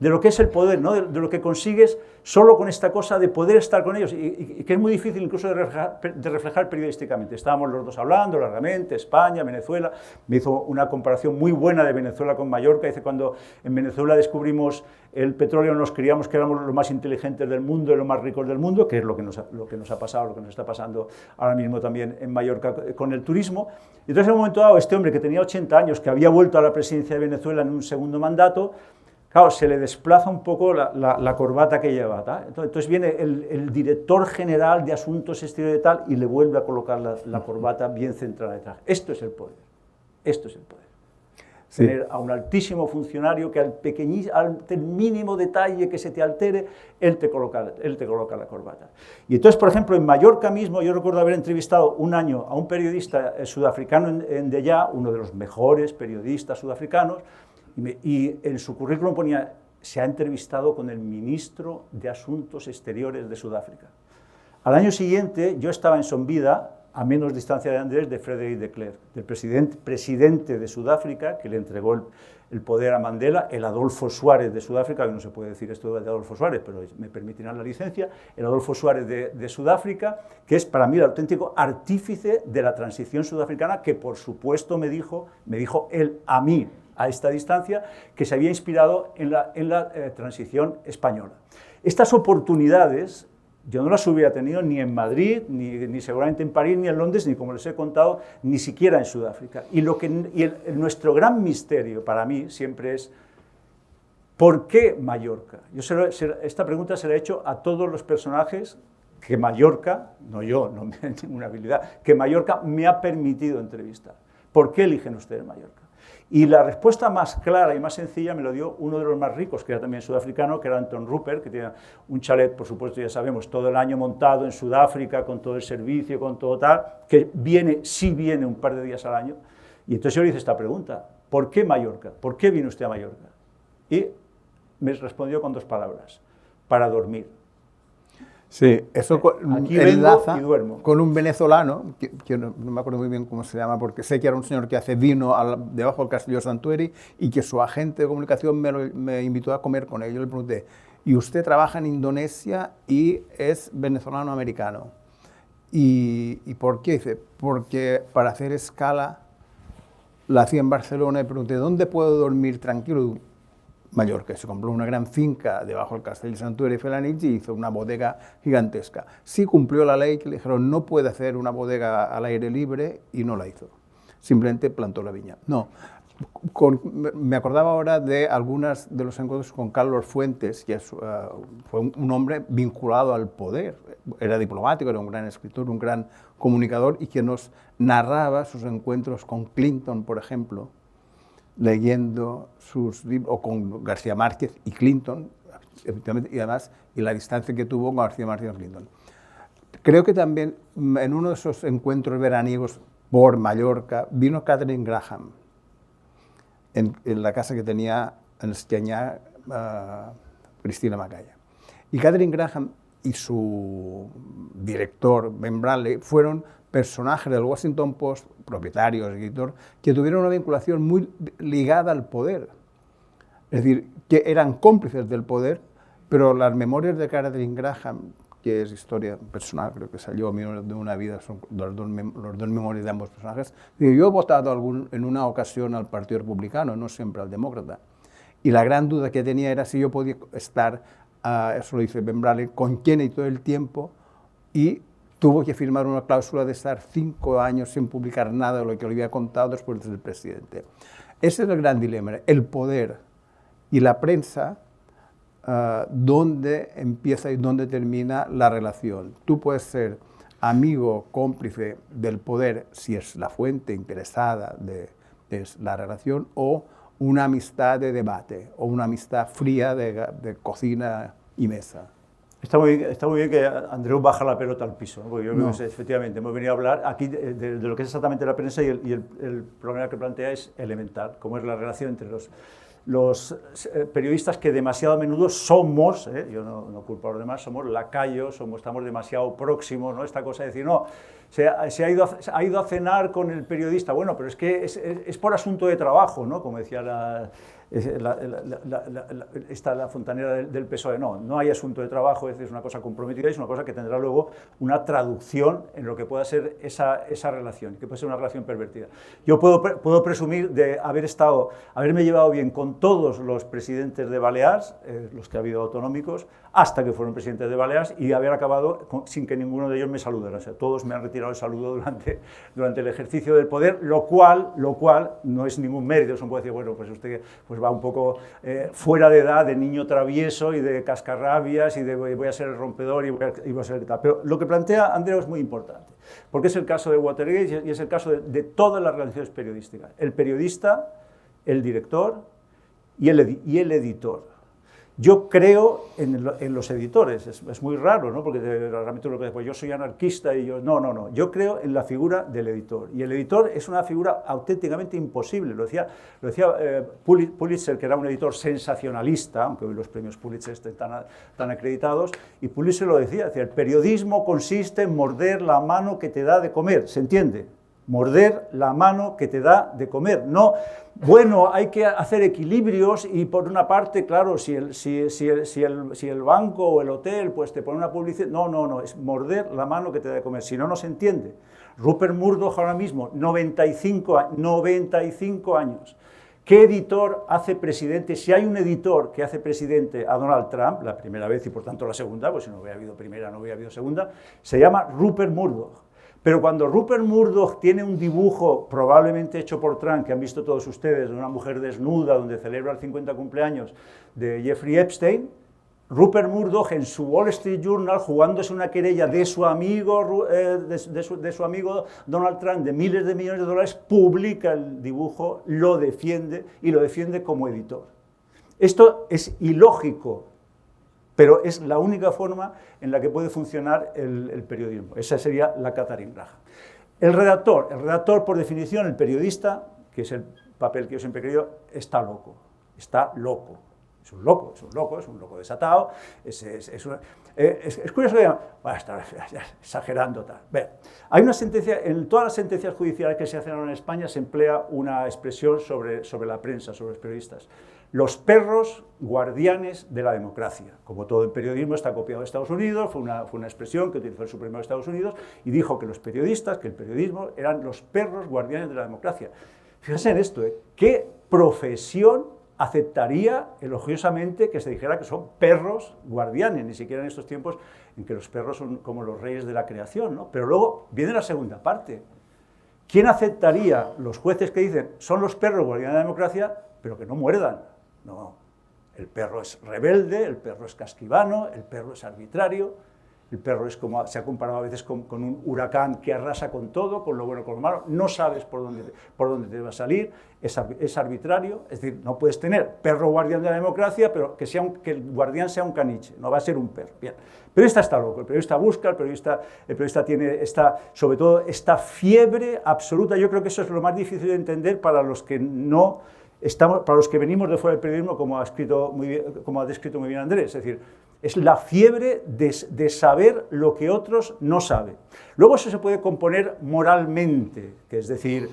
lo que es el poder, ¿no? De lo que consigues solo con esta cosa de poder estar con ellos, y que es muy difícil incluso de reflejar periodísticamente. Estábamos los dos hablando largamente, España, Venezuela, me hizo una comparación muy buena de Venezuela con Mallorca, dice, cuando en Venezuela descubrimos el petróleo nos creíamos que éramos los más inteligentes del mundo y los más ricos del mundo, que es lo que nos ha pasado, lo que nos está pasando ahora mismo también en Mallorca con el turismo. Y entonces en un momento dado, este hombre que tenía 80 años, que había vuelto a la presidencia de Venezuela en un segundo mandato, claro, se le desplaza un poco la corbata que lleva, ¿tá? Entonces viene el director general de Asuntos Exteriores y tal, y le vuelve a colocar la corbata bien centrada detrás. Esto es el poder, esto es el poder. Sí. Tener a un altísimo funcionario que al mínimo detalle que se te altere, él te coloca la corbata. Y entonces, por ejemplo, en Mallorca mismo, yo recuerdo haber entrevistado un año a un periodista sudafricano en Dellà, uno de los mejores periodistas sudafricanos, y en su currículum ponía, se ha entrevistado con el ministro de Asuntos Exteriores de Sudáfrica. Al año siguiente, yo estaba en Son Vida, a menos distancia de Andrés, de Frederick de Klerk, del presidente de Sudáfrica, que le entregó el poder a Mandela, el Adolfo Suárez de Sudáfrica, que no se puede decir esto de Adolfo Suárez, pero me permitirán la licencia, el Adolfo Suárez de Sudáfrica, que es para mí el auténtico artífice de la transición sudafricana, que por supuesto me dijo él a mí, a esta distancia, que se había inspirado en la transición española. Estas oportunidades yo no las hubiera tenido ni en Madrid, ni seguramente en París, ni en Londres, ni como les he contado, ni siquiera en Sudáfrica. Nuestro gran misterio para mí siempre es, ¿por qué Mallorca? Esta pregunta se la he hecho a todos los personajes que Mallorca, no yo, no tengo ninguna habilidad, que Mallorca me ha permitido entrevistar. ¿Por qué eligen ustedes Mallorca? Y la respuesta más clara y más sencilla me lo dio uno de los más ricos, que era también sudafricano, que era Anton Rupert, que tenía un chalet, por supuesto, ya sabemos, todo el año montado en Sudáfrica, con todo el servicio, con todo tal, que sí viene un par de días al año. Y entonces yo le hice esta pregunta, ¿por qué Mallorca? ¿Por qué vino usted a Mallorca? Y me respondió con 2 palabras, para dormir. Sí, eso aquí enlaza y duermo. Con un venezolano, que no me acuerdo muy bien cómo se llama, porque sé que era un señor que hace vino debajo del Castillo de Santueri y que su agente de comunicación me invitó a comer con él. Yo le pregunté, ¿y usted trabaja en Indonesia y es venezolano-americano? ¿Y por qué? Dice, porque para hacer escala la hacía en Barcelona y pregunté, ¿dónde puedo dormir tranquilo? Mallorca, se compró una gran finca debajo del Castell de Santueri y Felanitx y hizo una bodega gigantesca. Sí cumplió la ley que le dijeron no puede hacer una bodega al aire libre y no la hizo. Simplemente plantó la viña. No. Me acordaba ahora de algunos de los encuentros con Carlos Fuentes, que fue un hombre vinculado al poder. Era diplomático, era un gran escritor, un gran comunicador y que nos narraba sus encuentros con Clinton, por ejemplo, leyendo sus libros, o con García Márquez y Clinton, efectivamente, y además, y la distancia que tuvo con García Márquez y Clinton. Creo que también en uno de esos encuentros veraniegos por Mallorca vino Katharine Graham, en la casa que tenía en Escanyà Cristina Macaya. Y Katharine Graham y su director, Ben Bradley, fueron personajes del Washington Post, propietarios, editor, que tuvieron una vinculación muy ligada al poder. Es decir, que eran cómplices del poder, pero las memorias de Katharine Graham, que es historia personal, creo que salió a mí de una vida, son los dos memorias de ambos personajes. Yo he votado en una ocasión al Partido Republicano, no siempre al Demócrata, y la gran duda que tenía era si yo podía estar, eso lo dice Ben Bradley, con Kennedy todo el tiempo, y tuvo que firmar una cláusula de estar 5 años sin publicar nada de lo que le había contado después de ser presidente. Ese es el gran dilema, el poder y la prensa, dónde empieza y dónde termina la relación. Tú puedes ser amigo, cómplice del poder si es la fuente interesada de la relación, o una amistad de debate, o una amistad fría de cocina y mesa. Está muy bien que Andreu baja la pelota al piso, ¿no? Porque yo creo que efectivamente hemos venido a hablar aquí de lo que es exactamente la prensa y el problema que plantea es elemental, cómo es la relación entre los periodistas que demasiado a menudo somos, yo no culpo a los demás, somos lacayos, estamos demasiado próximos, ¿no? Esta cosa de decir, no, se ha ido a cenar con el periodista, bueno, pero es que es por asunto de trabajo, ¿no? Como decía la fontanera del PSOE, no hay asunto de trabajo, es una cosa comprometida, es una cosa que tendrá luego una traducción en lo que pueda ser esa relación, que puede ser una relación pervertida. Yo puedo presumir de haberme llevado bien con todos los presidentes de Baleares, los que ha habido autonómicos, hasta que fueron presidentes de Baleares, y haber acabado sin que ninguno de ellos me saludara. O sea, todos me han retirado retirado el saludo durante el ejercicio del poder, lo cual no es ningún mérito. Eso puede decir, bueno, pues usted pues va un poco fuera de edad, de niño travieso y de cascarrabias y de voy a ser el rompedor y voy a ser tal. Pero lo que plantea Andreu es muy importante, porque es el caso de Watergate y es el caso de todas las relaciones periodísticas. El periodista, el director y el editor. Yo creo en los editores, es muy raro, ¿no? Porque realmente lo que pues yo soy anarquista y yo... No, yo creo en la figura del editor. Y el editor es una figura auténticamente imposible. Lo decía Pulitzer, que era un editor sensacionalista, aunque hoy los premios Pulitzer estén tan acreditados, y Pulitzer lo decía, el periodismo consiste en morder la mano que te da de comer, ¿se entiende? Morder la mano que te da de comer. No, bueno, hay que hacer equilibrios y por una parte, claro, si el banco o el hotel pues te pone una publicidad, no, es morder la mano que te da de comer, si no, no se entiende. Rupert Murdoch ahora mismo, 95 años. ¿Qué editor hace presidente? Si hay un editor que hace presidente a Donald Trump, la primera vez y por tanto la segunda, pues si no hubiera habido primera, no hubiera habido segunda, se llama Rupert Murdoch. Pero cuando Rupert Murdoch tiene un dibujo, probablemente hecho por Trump, que han visto todos ustedes, de una mujer desnuda, donde celebra el 50 cumpleaños de Jeffrey Epstein, Rupert Murdoch en su Wall Street Journal, jugándose una querella de su amigo, de su amigo Donald Trump, de miles de millones de dólares, publica el dibujo, lo defiende y lo defiende como editor. Esto es ilógico, pero es la única forma en la que puede funcionar el periodismo. Esa sería la Katharine Graham. El redactor, por definición, el periodista, que es el papel que yo siempre he creído, está loco. Es un loco desatado, es curioso que bueno, está exagerando tal. Bien, hay una sentencia, en todas las sentencias judiciales que se hacen ahora en España se emplea una expresión sobre la prensa, sobre los periodistas. Los perros guardianes de la democracia. Como todo el periodismo está copiado de Estados Unidos, fue una expresión que utilizó el Supremo de Estados Unidos y dijo que los periodistas, que el periodismo eran los perros guardianes de la democracia. Fíjense en esto, ¿qué profesión aceptaría elogiosamente que se dijera que son perros guardianes? Ni siquiera en estos tiempos en que los perros son como los reyes de la creación, ¿no? Pero luego viene la segunda parte. ¿Quién aceptaría los jueces que dicen son los perros guardianes de la democracia, pero que no muerdan? No, el perro es rebelde, el perro es casquivano, el perro es arbitrario, el perro es como se ha comparado a veces con un huracán que arrasa con todo, con lo bueno, con lo malo, no sabes por dónde te va a salir, es arbitrario, es decir, no puedes tener perro guardián de la democracia, pero que el guardián sea un caniche, no va a ser un perro. Bien. El periodista está loco, el periodista busca, el periodista tiene sobre todo esta fiebre absoluta. Yo creo que eso es lo más difícil de entender para los que para los que venimos de fuera del periodismo, como ha descrito muy bien Andrés, es decir, es la fiebre de saber lo que otros no saben. Luego eso se puede componer moralmente, que es decir,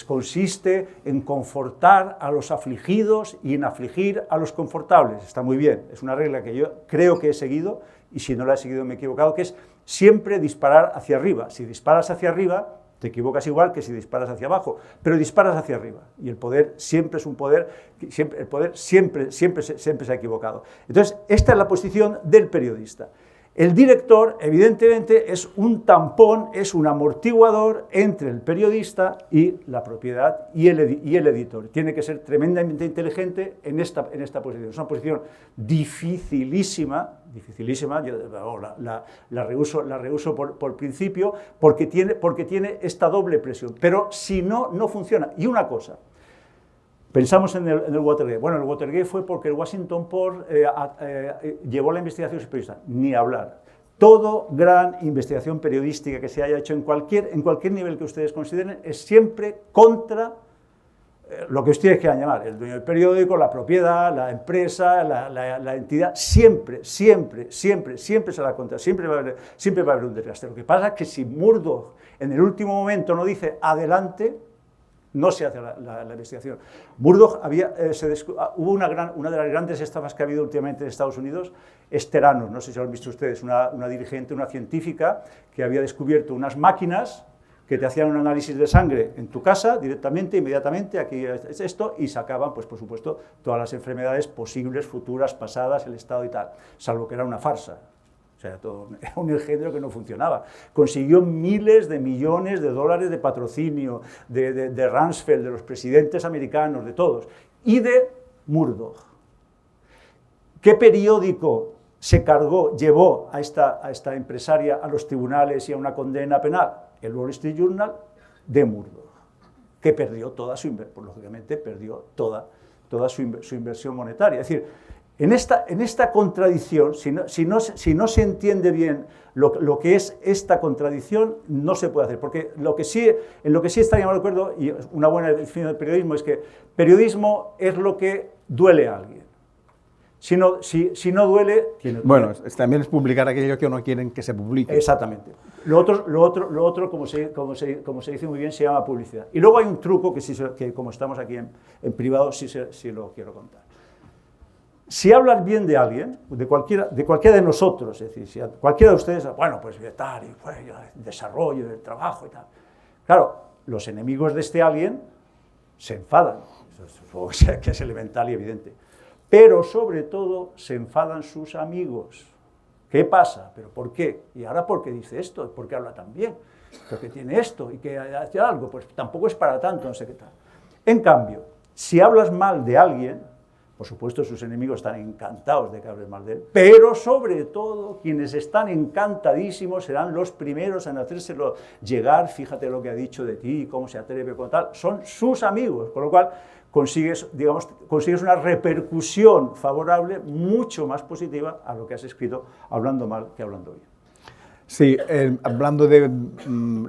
consiste en confortar a los afligidos y en afligir a los confortables. Está muy bien, es una regla que yo creo que he seguido, y si no la he seguido me he equivocado, que es siempre disparar hacia arriba. Si disparas hacia arriba, te equivocas igual que si disparas hacia abajo, pero disparas hacia arriba. Y el poder siempre es un poder, el poder siempre se ha equivocado. Entonces, esta es la posición del periodista. El director, evidentemente, es un tampón, es un amortiguador entre el periodista y la propiedad y el editor. Tiene que ser tremendamente inteligente en esta posición. Es una posición dificilísima, yo la rehuso por principio, porque tiene esta doble presión. Pero si no, no funciona. Y una cosa, pensamos en el Watergate. Bueno, el Watergate fue porque el Washington Post llevó la investigación periodista. Ni hablar. Toda gran investigación periodística que se haya hecho en cualquier nivel que ustedes consideren es siempre contra lo que ustedes quieran llamar, el dueño del periódico, la propiedad, la empresa, la entidad, siempre será contra, siempre va a haber un desgaste. Lo que pasa es que si Murdoch en el último momento no dice adelante, no se hace la investigación. Murdoch hubo una de las grandes estafas que ha habido últimamente en Estados Unidos, es Theranos, no sé si lo han visto ustedes, una dirigente, una científica que había descubierto unas máquinas que te hacían un análisis de sangre en tu casa directamente, inmediatamente, aquí es esto, y sacaban, pues por supuesto, todas las enfermedades posibles, futuras, pasadas, el estado y tal, salvo que era una farsa. O sea, era un engendro que no funcionaba. Consiguió miles de millones de dólares de patrocinio de Rumsfeld, de los presidentes americanos, de todos, y de Murdoch. ¿Qué periódico se llevó a esta empresaria a los tribunales y a una condena penal? El Wall Street Journal de Murdoch, que perdió toda su inversión, pues, lógicamente perdió toda su inversión monetaria. Es decir, en esta contradicción, si no se entiende bien lo que es esta contradicción, no se puede hacer, porque en lo que sí estaríamos de acuerdo, y una buena definición del periodismo, es que periodismo es lo que duele a alguien. Si no duele... Bueno, también es publicar aquello que no quieren que se publique. Exactamente. Lo otro como se dice muy bien, se llama publicidad. Y luego hay un truco que como estamos aquí en privado, sí lo quiero contar. Si hablas bien de alguien, de cualquiera de nosotros, es decir, si cualquiera de ustedes, bueno, pues tal, y pues, el desarrollo, el trabajo y tal. Claro, los enemigos de este alguien se enfadan, eso que es elemental y evidente. Pero sobre todo se enfadan sus amigos. ¿Qué pasa? ¿Pero por qué? ¿Y ahora por qué dice esto? ¿Por qué habla tan bien? ¿Por qué tiene esto? ¿Y que hace algo? Pues tampoco es para tanto, no sé qué tal. En cambio, si hablas mal de alguien, por supuesto sus enemigos están encantados de que hables mal de él, pero sobre todo quienes están encantadísimos serán los primeros en hacérselo llegar, fíjate lo que ha dicho de ti, cómo se atreve con tal, son sus amigos, con lo cual consigues una repercusión favorable mucho más positiva a lo que has escrito hablando mal que hablando bien. Sí, hablando de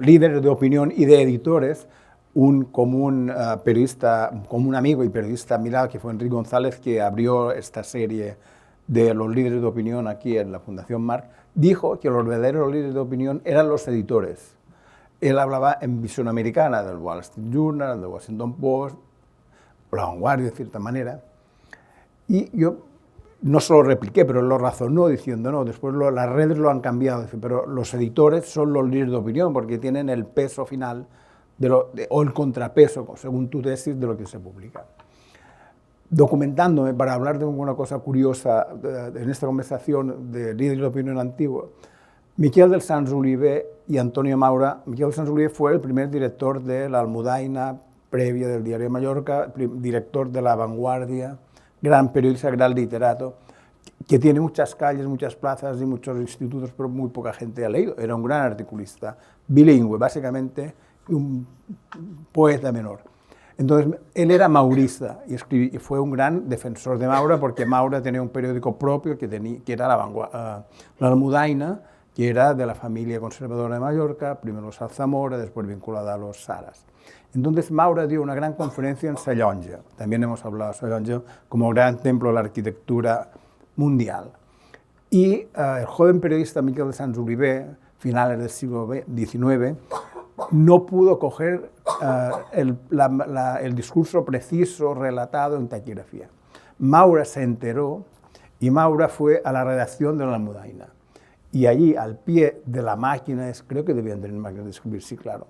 líderes de opinión y de editores, un común periodista, común amigo y periodista admirado, que fue Enrique González, que abrió esta serie de los líderes de opinión aquí en la Fundación Marc, dijo que los verdaderos líderes de opinión eran los editores. Él hablaba en visión americana del Wall Street Journal, del Washington Post, La Vanguardia, de cierta manera, y yo no solo repliqué, pero lo razonó diciendo, no, después las redes lo han cambiado, pero los editores son los líderes de opinión porque tienen el peso final o el contrapeso, según tu tesis, de lo que se publica. Documentándome para hablar de una cosa curiosa en esta conversación de líderes de opinión antiguo, Miquel dels Sants Oliver y Antonio Maura. Miquel dels Sants Oliver fue el primer director de La Almudaina, previa del Diario de Mallorca, director de La Vanguardia, gran periodista, gran literato, que tiene muchas calles, muchas plazas y muchos institutos, pero muy poca gente ha leído. Era un gran articulista, bilingüe, básicamente un poeta menor. Entonces, él era maurista y fue un gran defensor de Maura, porque Maura tenía un periódico propio que era La Almudaina, que era de la familia conservadora de Mallorca, primero los Alzamora, después vinculada a los Saras. Entonces Maura dio una gran conferencia en Sallonja, también hemos hablado de Sallonja como gran templo de la arquitectura mundial. Y el joven periodista Miquel dels Sants Oliver, finales del siglo XIX, no pudo coger el discurso preciso, relatado en taquigrafía. Maura se enteró y Maura fue a la redacción de La Almudaina. Y allí, al pie de la máquina, creo que debían tener máquinas de escribir, sí, claro,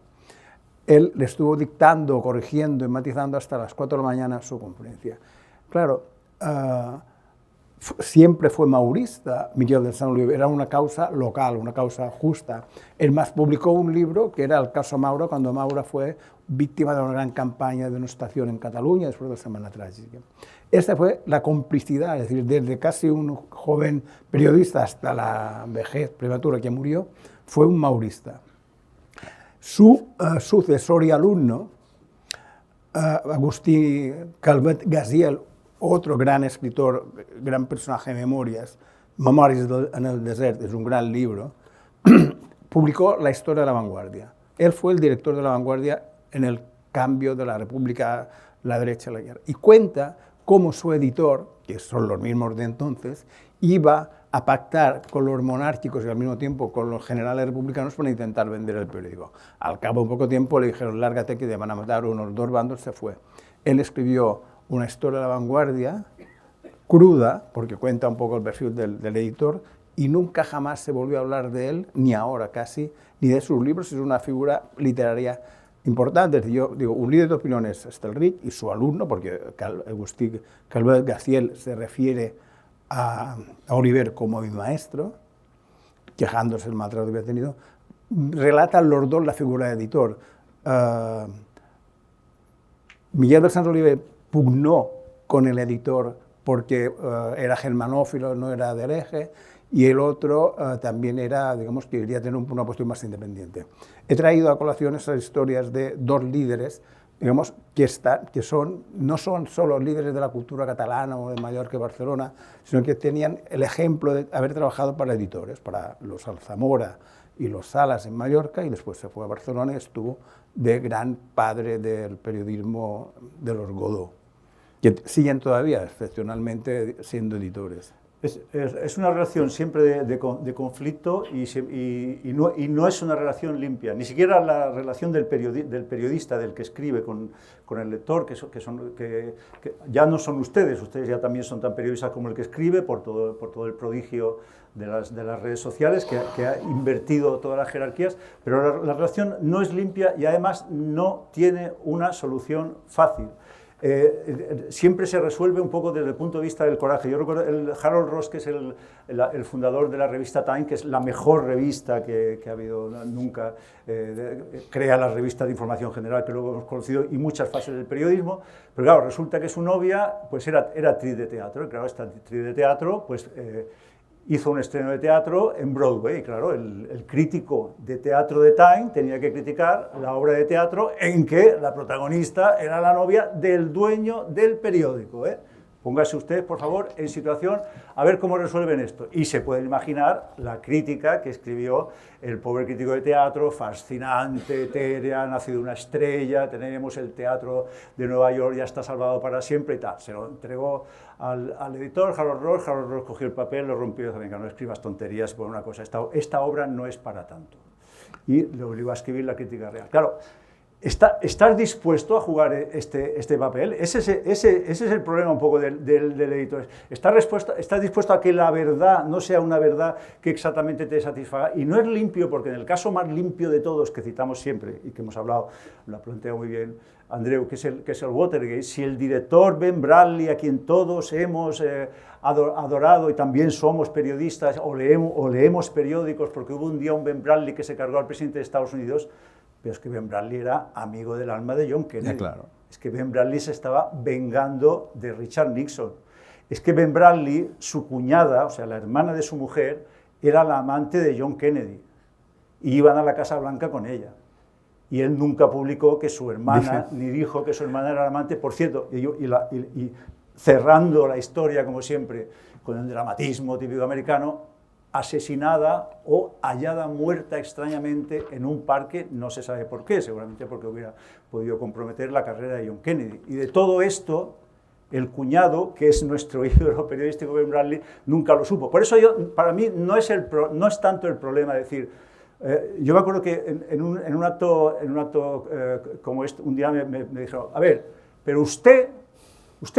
él le estuvo dictando, corrigiendo y matizando hasta las 4 de la mañana su conferencia. Claro, siempre fue maurista Miquel dels Sants Oliver, era una causa local, una causa justa. Él más publicó un libro que era el caso Maura, cuando Maura fue víctima de una gran campaña de denostación en Cataluña después de la Semana Trágica. Esta fue la complicidad, es decir, desde casi un joven periodista hasta la vejez prematura que murió, fue un maurista. Su sucesor y alumno, Agustí Calvet Gaziel, otro gran escritor, gran personaje de memorias, Memòries en el desert, es un gran libro, publicó La historia de la vanguardia. Él fue el director de La Vanguardia en el cambio de la República, la derecha a la guerra. Y cuenta cómo su editor, que son los mismos de entonces, iba a pactar con los monárquicos y al mismo tiempo con los generales republicanos para intentar vender el periódico. Al cabo de un poco tiempo le dijeron, lárgate que te van a matar unos dos bandos, se fue. Él escribió una historia de la vanguardia, cruda, porque cuenta un poco el perfil del editor, y nunca jamás se volvió a hablar de él, ni ahora casi, ni de sus libros. Es una figura literaria importante. Yo digo, un líder de opinión es Estelrich y su alumno, porque Agustí Calvet Gaziel se refiere a Oliver como mi maestro, quejándose del maltrato que había tenido, relatan los dos la figura de editor. Miguel del Santo Olive pugnó con el editor porque era germanófilo, no era de hereje, y el otro también era, digamos, que quería tener una postura más independiente. He traído a colación esas historias de dos líderes, digamos, que no son solo líderes de la cultura catalana o de Mallorca y Barcelona, sino que tenían el ejemplo de haber trabajado para editores, para los Alzamora y los Salas en Mallorca, y después se fue a Barcelona y estuvo de gran padre del periodismo de los Godó, que siguen todavía excepcionalmente siendo editores. Es una relación siempre de conflicto y no es una relación limpia, ni siquiera la relación del periodista, del que escribe con el lector, que ya no son ustedes ya también son tan periodistas como el que escribe por todo el prodigio de las redes sociales que ha invertido todas las jerarquías, pero la relación no es limpia y además no tiene una solución fácil. Siempre se resuelve un poco desde el punto de vista del coraje. Yo recuerdo Harold Ross, que es el fundador de la revista Time, que es la mejor revista que ha habido nunca, crea la revista de información general que luego hemos conocido y muchas fases del periodismo, pero claro, resulta que su novia pues era actriz de teatro, y claro, esta actriz de teatro pues hizo un estreno de teatro en Broadway, y claro, el crítico de teatro de Time tenía que criticar la obra de teatro en que la protagonista era la novia del dueño del periódico. Póngase usted, por favor, en situación a ver cómo resuelven esto. Y se pueden imaginar la crítica que escribió el pobre crítico de teatro, fascinante, etérea, ha nacido una estrella, tenemos el teatro de Nueva York, ya está salvado para siempre y tal. Se lo entregó al editor, Harold Ross cogió el papel, lo rompió y dijo, venga, no escribas tonterías por una cosa, esta obra no es para tanto. Y le obligó a escribir la crítica real. Claro, ¿estás dispuesto a jugar este papel? Ese es el problema un poco del editor. ¿Estás dispuesto a que la verdad no sea una verdad que exactamente te satisfaga? Y no es limpio, porque en el caso más limpio de todos que citamos siempre, y que hemos hablado, lo ha planteado muy bien Andreu, que es el Watergate, si el director Ben Bradley, a quien todos hemos adorado y también somos periodistas o leemos periódicos, porque hubo un día un Ben Bradley que se cargó al presidente de Estados Unidos, pero es que Ben Bradley era amigo del alma de John Kennedy. Claro. Es que Ben Bradley se estaba vengando de Richard Nixon. Es que Ben Bradley, su cuñada, o sea, la hermana de su mujer, era la amante de John Kennedy. Y iban a la Casa Blanca con ella. Y él nunca publicó que su hermana, ni dijo que su hermana era la amante. Por cierto, y cerrando la historia, como siempre, con el dramatismo típico americano, asesinada o hallada muerta extrañamente en un parque, no se sabe por qué, seguramente porque hubiera podido comprometer la carrera de John Kennedy. Y de todo esto, el cuñado, que es nuestro ídolo periodístico Ben Bradley, nunca lo supo. Por eso para mí no es tanto el problema de decir... yo me acuerdo que en un acto como este, un día me dijeron, a ver, pero usted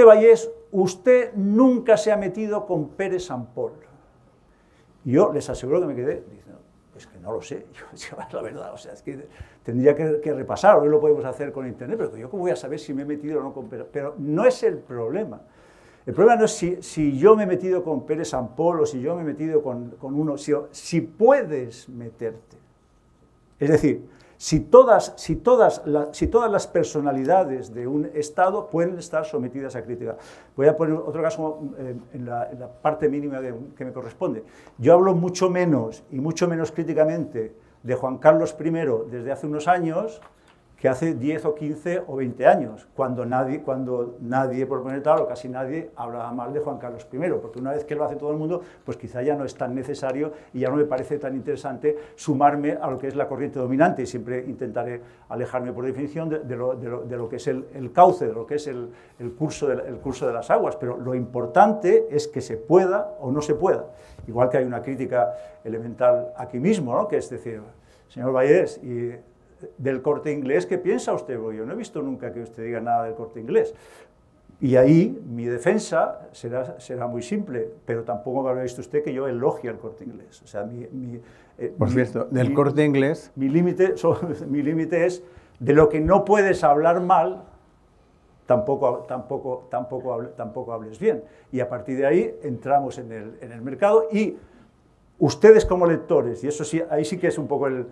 Vallés, usted nunca se ha metido con Pérez Sampol. Y yo les aseguro que me quedé diciendo, es que no lo sé, yo decía, la verdad, o sea, es que tendría que repasar, hoy lo podemos hacer con internet, pero yo cómo voy a saber si me he metido o no con Pérez. Pero no es el problema. El problema no es si yo me he metido con Pérez Sampol o si yo me he metido con uno, si puedes meterte. Es decir, si todas las personalidades de un Estado pueden estar sometidas a crítica. Voy a poner otro caso en la parte mínima que me corresponde. Yo hablo mucho menos y mucho menos críticamente de Juan Carlos I desde hace unos años que hace 10 o 15 o 20 años, cuando nadie, por poner tal, o casi nadie, hablaba mal de Juan Carlos I, porque una vez que lo hace todo el mundo, pues quizá ya no es tan necesario y ya no me parece tan interesante sumarme a lo que es la corriente dominante, y siempre intentaré alejarme por definición de lo que es el cauce, de lo que es el curso de las aguas, pero lo importante es que se pueda o no se pueda. Igual que hay una crítica elemental aquí mismo, ¿no? Que es decir, señor Vallés, y del Corte Inglés, ¿qué piensa usted? Porque yo no he visto nunca que usted diga nada del Corte Inglés. Y ahí mi defensa será muy simple, pero tampoco habrá visto usted que yo elogie al Corte Inglés. O sea, por cierto, del Corte Inglés... Mi límite es de lo que no puedes hablar mal, tampoco hables bien. Y a partir de ahí entramos en el mercado y ustedes como lectores, y eso sí, ahí sí que es un poco el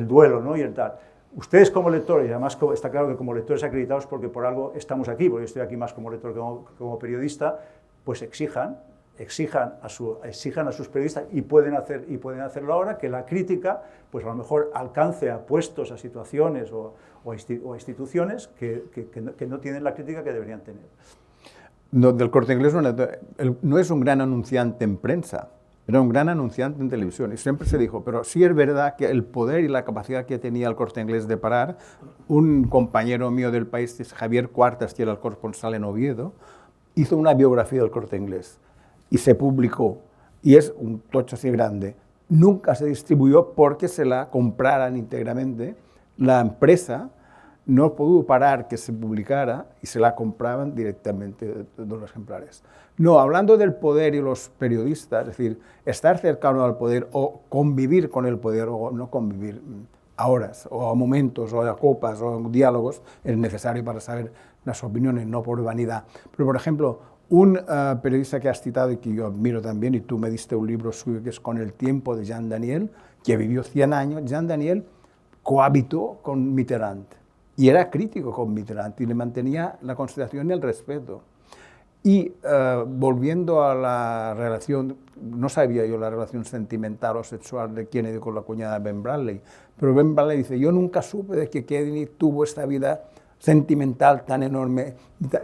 duelo, ¿no? Y el tal. Ustedes como lectores, y además está claro que como lectores acreditados, porque por algo estamos aquí, porque yo estoy aquí más como lector que como periodista, pues exijan a sus periodistas, y pueden hacerlo ahora, que la crítica, pues a lo mejor alcance a puestos, a situaciones o a instituciones que no tienen la crítica que deberían tener. No, del Corte Inglés no es un gran anunciante en prensa, era un gran anunciante en televisión, y siempre se dijo, pero sí es verdad que el poder y la capacidad que tenía el Corte Inglés de parar, un compañero mío del país, Javier Cuartas, que era el corresponsal en Oviedo, hizo una biografía del Corte Inglés, y se publicó, y es un tocho así grande. Nunca se distribuyó porque se la compraran íntegramente. La empresa no pudo parar que se publicara y se la compraban directamente de los ejemplares. No, hablando del poder y los periodistas, es decir, estar cercano al poder o convivir con el poder, o no convivir a horas, o a momentos, o a copas, o a diálogos, es necesario para saber las opiniones, no por vanidad. Pero, por ejemplo, un periodista que has citado y que yo admiro también, y tú me diste un libro suyo que es Con el tiempo, de Jean Daniel, que vivió 100 años. Jean Daniel cohabitó con Mitterrand y era crítico con Mitterrand y le mantenía la consideración y el respeto. Y volviendo a la relación, no sabía yo la relación sentimental o sexual de Kennedy con la cuñada Ben Bradley, pero Ben Bradley dice, yo nunca supe de que Kennedy tuvo esta vida sentimental tan enorme.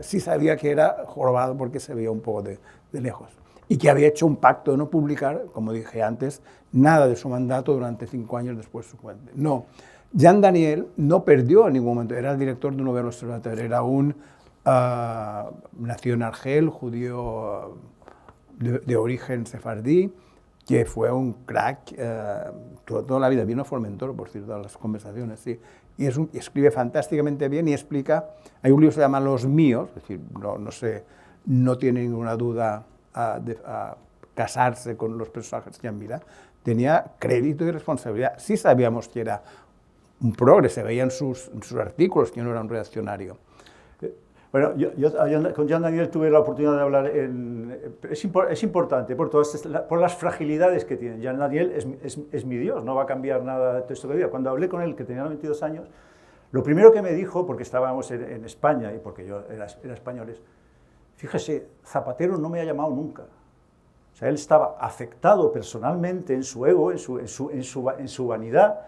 Sí sabía que era jorobado porque se veía un poco de lejos. Y que había hecho un pacto de no publicar, como dije antes, nada de su mandato durante 5 años después de su muerte. No, Jean Daniel no perdió en ningún momento, era el director de un Nouvel Observateur, era nació en Argel, judío de origen sefardí, que fue un crack toda la vida. Vino a Formentor, por cierto, a las conversaciones, sí. Y escribe fantásticamente bien y explica, hay un libro que se llama Los míos, es decir, no tiene ninguna duda a casarse con los personajes que admira, tenía crédito y responsabilidad. Sí sabíamos que era un progre, se veía en sus artículos que no era un reaccionario. Bueno, yo con Jean Daniel tuve la oportunidad de hablar es importante por las fragilidades que tiene. Jean Daniel es mi Dios, no va a cambiar nada de todo esto que diga. Cuando hablé con él, que tenía 22 años, lo primero que me dijo, porque estábamos en España y porque yo era español, es, fíjese, Zapatero no me ha llamado nunca. O sea, él estaba afectado personalmente en su ego, en su vanidad.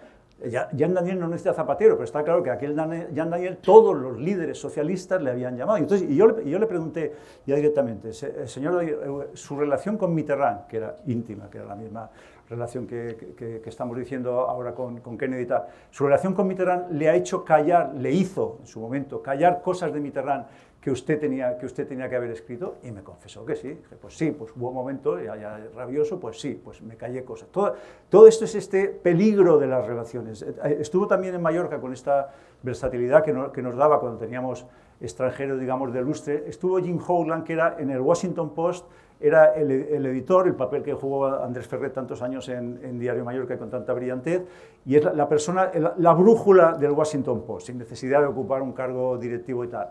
Jean Daniel no necesita Zapatero, pero está claro que aquel Jean Daniel, todos los líderes socialistas le habían llamado. Entonces, yo le pregunté ya directamente, señor, su relación con Mitterrand, que era íntima, que era la misma relación que estamos diciendo ahora con Kennedy y tal, su relación con Mitterrand le hizo en su momento callar cosas de Mitterrand que usted tenía que haber escrito, y me confesó que sí. Dije, pues sí, pues hubo un momento ya rabioso, pues sí, pues me callé cosas. Todo esto es este peligro de las relaciones. Estuvo también en Mallorca con esta versatilidad que nos daba cuando teníamos extranjeros, digamos, de lustre. Estuvo Jim Howland, que era en el Washington Post, era el editor, el papel que jugó Andrés Ferrer tantos años en Diario Mallorca y con tanta brillantez, y es la persona, la brújula del Washington Post, sin necesidad de ocupar un cargo directivo y tal.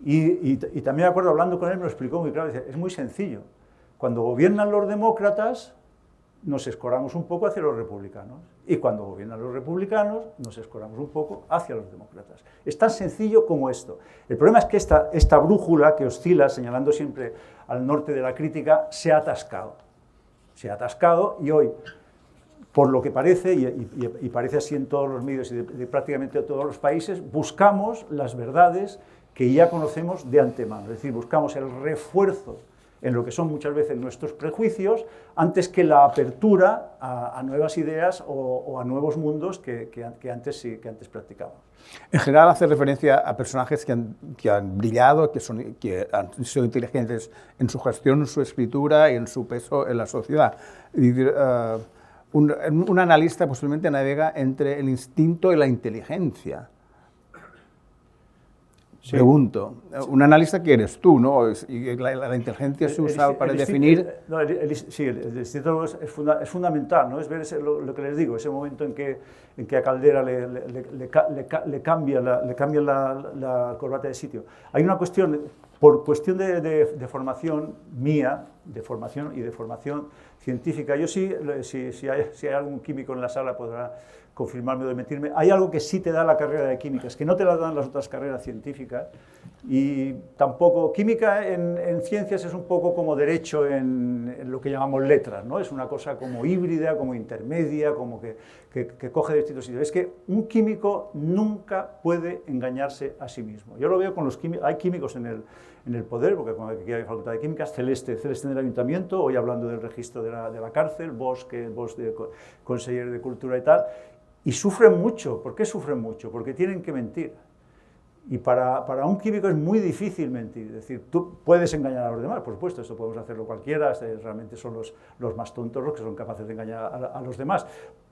Y también me acuerdo, hablando con él, me lo explicó muy claro, dice, es muy sencillo. Cuando gobiernan los demócratas, nos escoramos un poco hacia los republicanos. Y cuando gobiernan los republicanos, nos escoramos un poco hacia los demócratas. Es tan sencillo como esto. El problema es que esta brújula que oscila, señalando siempre al norte de la crítica, se ha atascado. Se ha atascado y hoy, por lo que parece, y parece así en todos los medios y de prácticamente todos los países, buscamos las verdades que ya conocemos de antemano. Es decir, buscamos el refuerzo en lo que son muchas veces nuestros prejuicios, antes que la apertura a nuevas ideas o a nuevos mundos que antes practicábamos. En general hace referencia a personajes que han brillado, que han sido inteligentes en su gestión, en su escritura y en su peso en la sociedad. Un analista posiblemente navega entre el instinto y la inteligencia. Sí. Pregunto, un analista que eres tú, ¿no? Y la inteligencia se usa para definir... Sí, el instinto es fundamental, ¿no? Es ver lo que les digo, ese momento en que a Caldera le cambia la corbata de sitio. Hay una cuestión, por cuestión de formación mía, de formación y de formación científica. Yo sí, si hay algún químico en la sala podrá confirmarme o desmentirme, hay algo que sí te da la carrera de química, es que no te la dan las otras carreras científicas, y tampoco, química en ciencias es un poco como derecho en lo que llamamos letras, ¿no? Es una cosa como híbrida, como intermedia, como que coge de distintos sitios. Es que un químico nunca puede engañarse a sí mismo. Yo lo veo con los químicos, hay químicos en el poder, porque como aquí hay facultad de química, Celeste en el ayuntamiento, hoy hablando del registro de la cárcel, Bosch de conseller de cultura y tal, y sufren mucho. ¿Por qué sufren mucho? Porque tienen que mentir. Y para un químico es muy difícil mentir. Es decir, tú puedes engañar a los demás, por supuesto, esto podemos hacerlo cualquiera, realmente son los más tontos los que son capaces de engañar a los demás,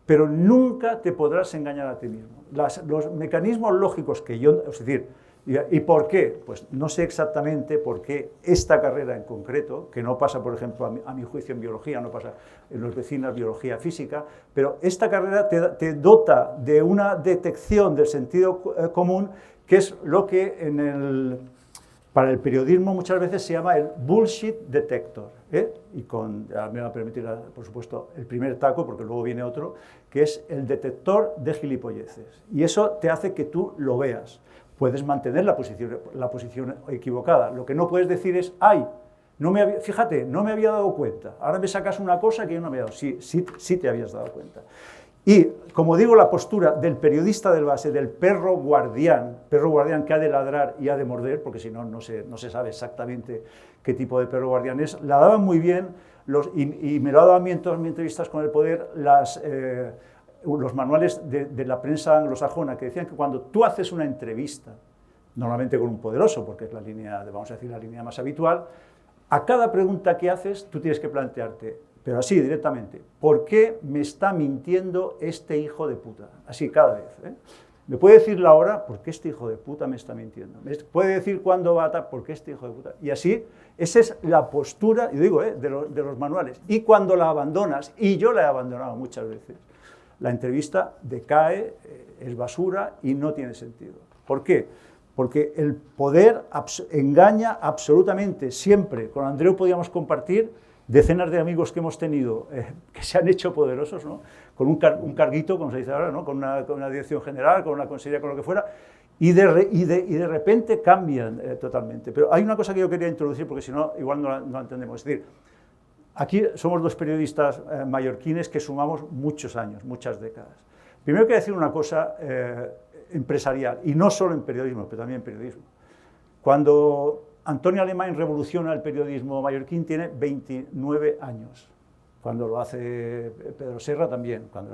pero nunca te podrás engañar a ti mismo. Los mecanismos lógicos que yo, es decir, ¿y por qué? Pues no sé exactamente por qué esta carrera en concreto, que no pasa, por ejemplo, a mi juicio en biología, no pasa en los vecinos biología física, pero esta carrera te dota de una detección del sentido común, que es lo que para el periodismo muchas veces se llama el bullshit detector, ¿eh? Y me va a permitir, por supuesto, el primer taco, porque luego viene otro, que es el detector de gilipolleces. Y eso te hace que tú lo veas. Puedes mantener la posición equivocada. Lo que no puedes decir es, ay, fíjate, no me había dado cuenta. Ahora me sacas una cosa que yo no me había dado. Sí te habías dado cuenta. Y, como digo, la postura del periodista del base, del perro guardián que ha de ladrar y ha de morder, porque si no, no se sabe exactamente qué tipo de perro guardián es, la daban muy bien, y me lo ha dado a mí en todas mis entrevistas con el poder, los manuales de la prensa anglosajona, que decían que cuando tú haces una entrevista, normalmente con un poderoso, porque es la línea, vamos a decir, la línea más habitual, a cada pregunta que haces, tú tienes que plantearte, pero así directamente, ¿por qué me está mintiendo este hijo de puta? Así cada vez, ¿eh? Me puede decir la hora, ¿por qué este hijo de puta me está mintiendo? Me puede decir cuándo va a estar, ¿por qué este hijo de puta? Y así, esa es la postura, y digo, de los manuales. Y cuando la abandonas, y yo la he abandonado muchas veces, la entrevista decae, es basura y no tiene sentido. ¿Por qué? Porque el poder engaña absolutamente, siempre. Con Andreu podíamos compartir decenas de amigos que hemos tenido que se han hecho poderosos, ¿no? Con un carguito, como se dice ahora, ¿no? con una dirección general, con una consejería, con lo que fuera, y de repente cambian totalmente. Pero hay una cosa que yo quería introducir, porque si no, igual no la entendemos. Es decir, aquí somos dos periodistas mallorquines que sumamos muchos años, muchas décadas. Primero quiero decir una cosa empresarial, y no solo en periodismo, pero también en periodismo. Cuando Antonio Alemany revoluciona el periodismo mallorquín, tiene 29 años. Cuando lo hace Pedro Serra también, cuando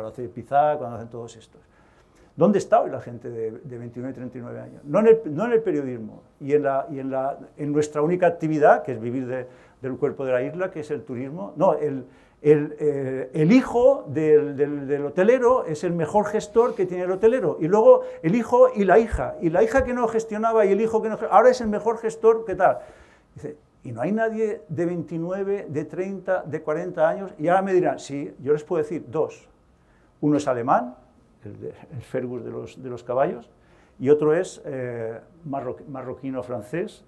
lo hace Pizá, cuando lo hacen todos estos. ¿Dónde está hoy la gente de 29 y 39 años? No en el periodismo y en nuestra única actividad, que es vivir del cuerpo de la isla, que es el turismo. No, el hijo del hotelero es el mejor gestor que tiene el hotelero, y luego el hijo y la hija que no gestionaba y el hijo que no gestionaba, ahora es el mejor gestor, ¿qué tal? Dice, y no hay nadie de 29, de 30, de 40 años, y ahora me dirán, sí, yo les puedo decir dos. Uno es alemán, el Fergus de los caballos, y otro es marroquino-francés,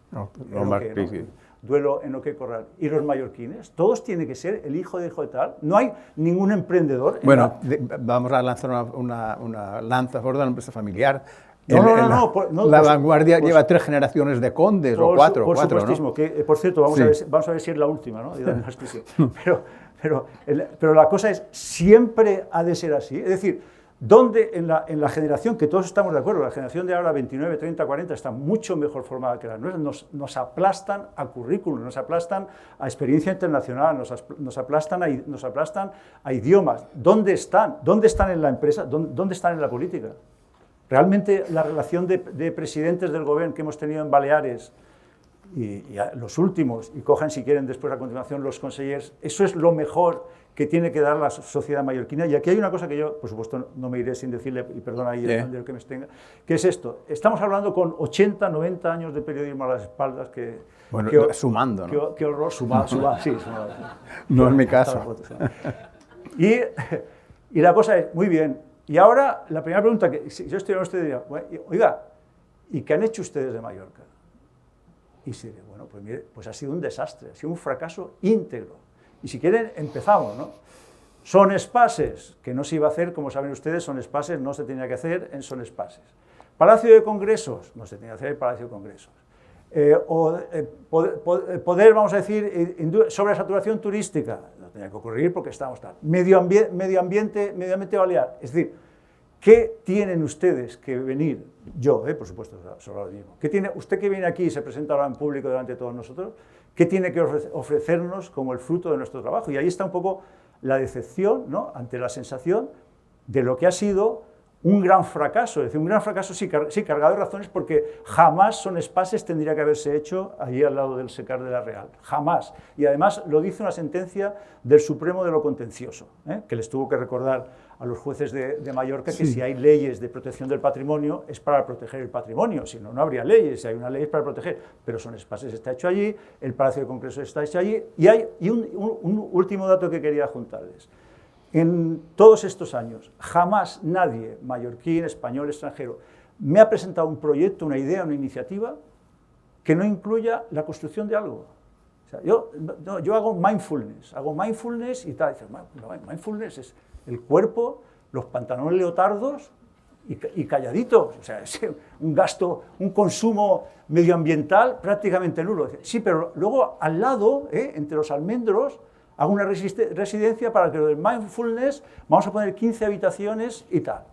Duelo en Oque Corral. Y los mallorquines, todos tienen que ser el hijo de tal. No hay ningún emprendedor. Bueno, vamos a lanzar una lanza a favor de la empresa familiar. La Vanguardia lleva 3 generaciones de condes o 4. Por supuestísimo, ¿no? Que por cierto, vamos a ver si es la última, ¿no? Pero la cosa es, siempre ha de ser así. Es decir, donde en la generación, que todos estamos de acuerdo, la generación de ahora, 29, 30, 40, está mucho mejor formada que la nuestra, nos aplastan a currículum, nos aplastan a experiencia internacional, nos aplastan a idiomas. ¿Dónde están? ¿Dónde están en la empresa? ¿Dónde están en la política? Realmente la relación de presidentes del gobierno que hemos tenido en Baleares, y los últimos, y cojan si quieren después a continuación los consejeros, eso es lo mejor que tiene que dar la sociedad mallorquina. Y aquí hay una cosa que yo, por supuesto, no me iré sin decirle, y perdona ahí el que me extenga, que es esto. Estamos hablando con 80, 90 años de periodismo a las espaldas, sumando, ¿no? Qué horror, sumado, sí, sumado. No es mi caso. Y la cosa es, muy bien, y ahora la primera pregunta que si yo estoy a usted diría, oiga, ¿y qué han hecho ustedes de Mallorca? Y se dice, bueno, pues mire, pues ha sido un desastre, ha sido un fracaso íntegro. Y si quieren, empezamos, ¿no? Son espaces, que no se iba a hacer, como saben ustedes, son espaces, no se tenía que hacer en son espaces. Palacio de Congresos, no se tenía que hacer el Palacio de Congresos. Poder, vamos a decir, sobresaturación turística, no tenía que ocurrir porque estábamos tal. Medio ambiente balear, es decir, ¿qué tienen ustedes que venir? Yo, por supuesto, sobre lo mismo. ¿Qué tiene usted que viene aquí y se presenta ahora en público delante de todos nosotros? ¿Qué tiene que ofrecernos como el fruto de nuestro trabajo? Y ahí está un poco la decepción, ¿no?, ante la sensación de lo que ha sido un gran fracaso, es decir, un gran fracaso sí cargado de razones, porque jamás Son Espaces tendría que haberse hecho allí al lado del Secar de la Real, jamás. Y además lo dice una sentencia del Supremo de lo Contencioso, que les tuvo que recordar a los jueces de Mallorca que si hay leyes de protección del patrimonio es para proteger el patrimonio, si no, no habría leyes, si hay una ley es para proteger, pero Son Espaces está hecho allí, el Palacio de Congresos está hecho allí, y un último dato que quería juntarles. En todos estos años, jamás nadie, mallorquín, español, extranjero, me ha presentado un proyecto, una idea, una iniciativa que no incluya la construcción de algo. O sea, yo hago mindfulness y tal. Mindfulness es el cuerpo, los pantalones leotardos y calladitos. O sea, es un gasto, un consumo medioambiental prácticamente nulo. Sí, pero luego al lado, entre los almendros, hago una residencia para que lo del mindfulness, vamos a poner 15 habitaciones y tal.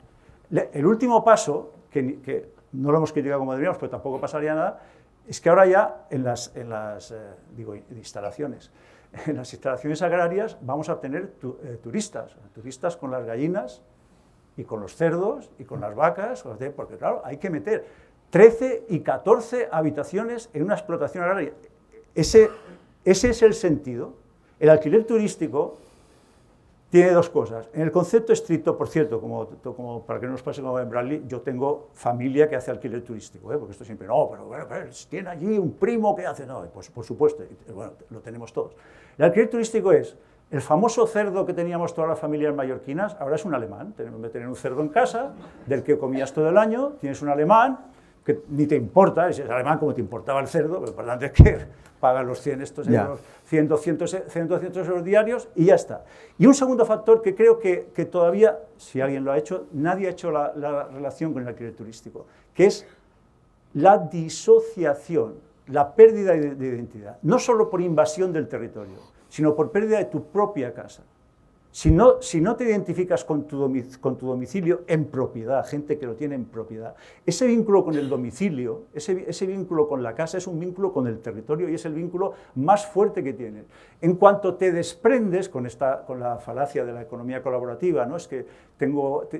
El último paso, que no lo hemos criticado como deberíamos, pero tampoco pasaría nada, es que ahora ya en las instalaciones agrarias vamos a tener turistas con las gallinas y con los cerdos y con las vacas, porque claro, hay que meter 13 y 14 habitaciones en una explotación agraria. Ese es el sentido. El alquiler turístico tiene dos cosas. En el concepto estricto, por cierto, como para que no nos pase como en Bradley, yo tengo familia que hace alquiler turístico, porque esto siempre, no, pero bueno, tiene allí un primo que hace, no, pues por supuesto, bueno, lo tenemos todos. El alquiler turístico es el famoso cerdo que teníamos todas las familias mallorquinas, ahora es un alemán, tenemos que tener un cerdo en casa, del que comías todo el año, tienes un alemán, que ni te importa, si es alemán como te importaba el cerdo, pero lo importante es que pagan los 100 estos euros, 100, 200 euros diarios y ya está. Y un segundo factor que creo que todavía, si alguien lo ha hecho, nadie ha hecho la relación con el alquiler turístico, que es la disociación, la pérdida de identidad, no solo por invasión del territorio, sino por pérdida de tu propia casa. Si no te identificas con tu domicilio en propiedad, gente que lo tiene en propiedad, ese vínculo con el domicilio, ese vínculo con la casa es un vínculo con el territorio y es el vínculo más fuerte que tienes. En cuanto te desprendes con la falacia de la economía colaborativa, ¿no? Es que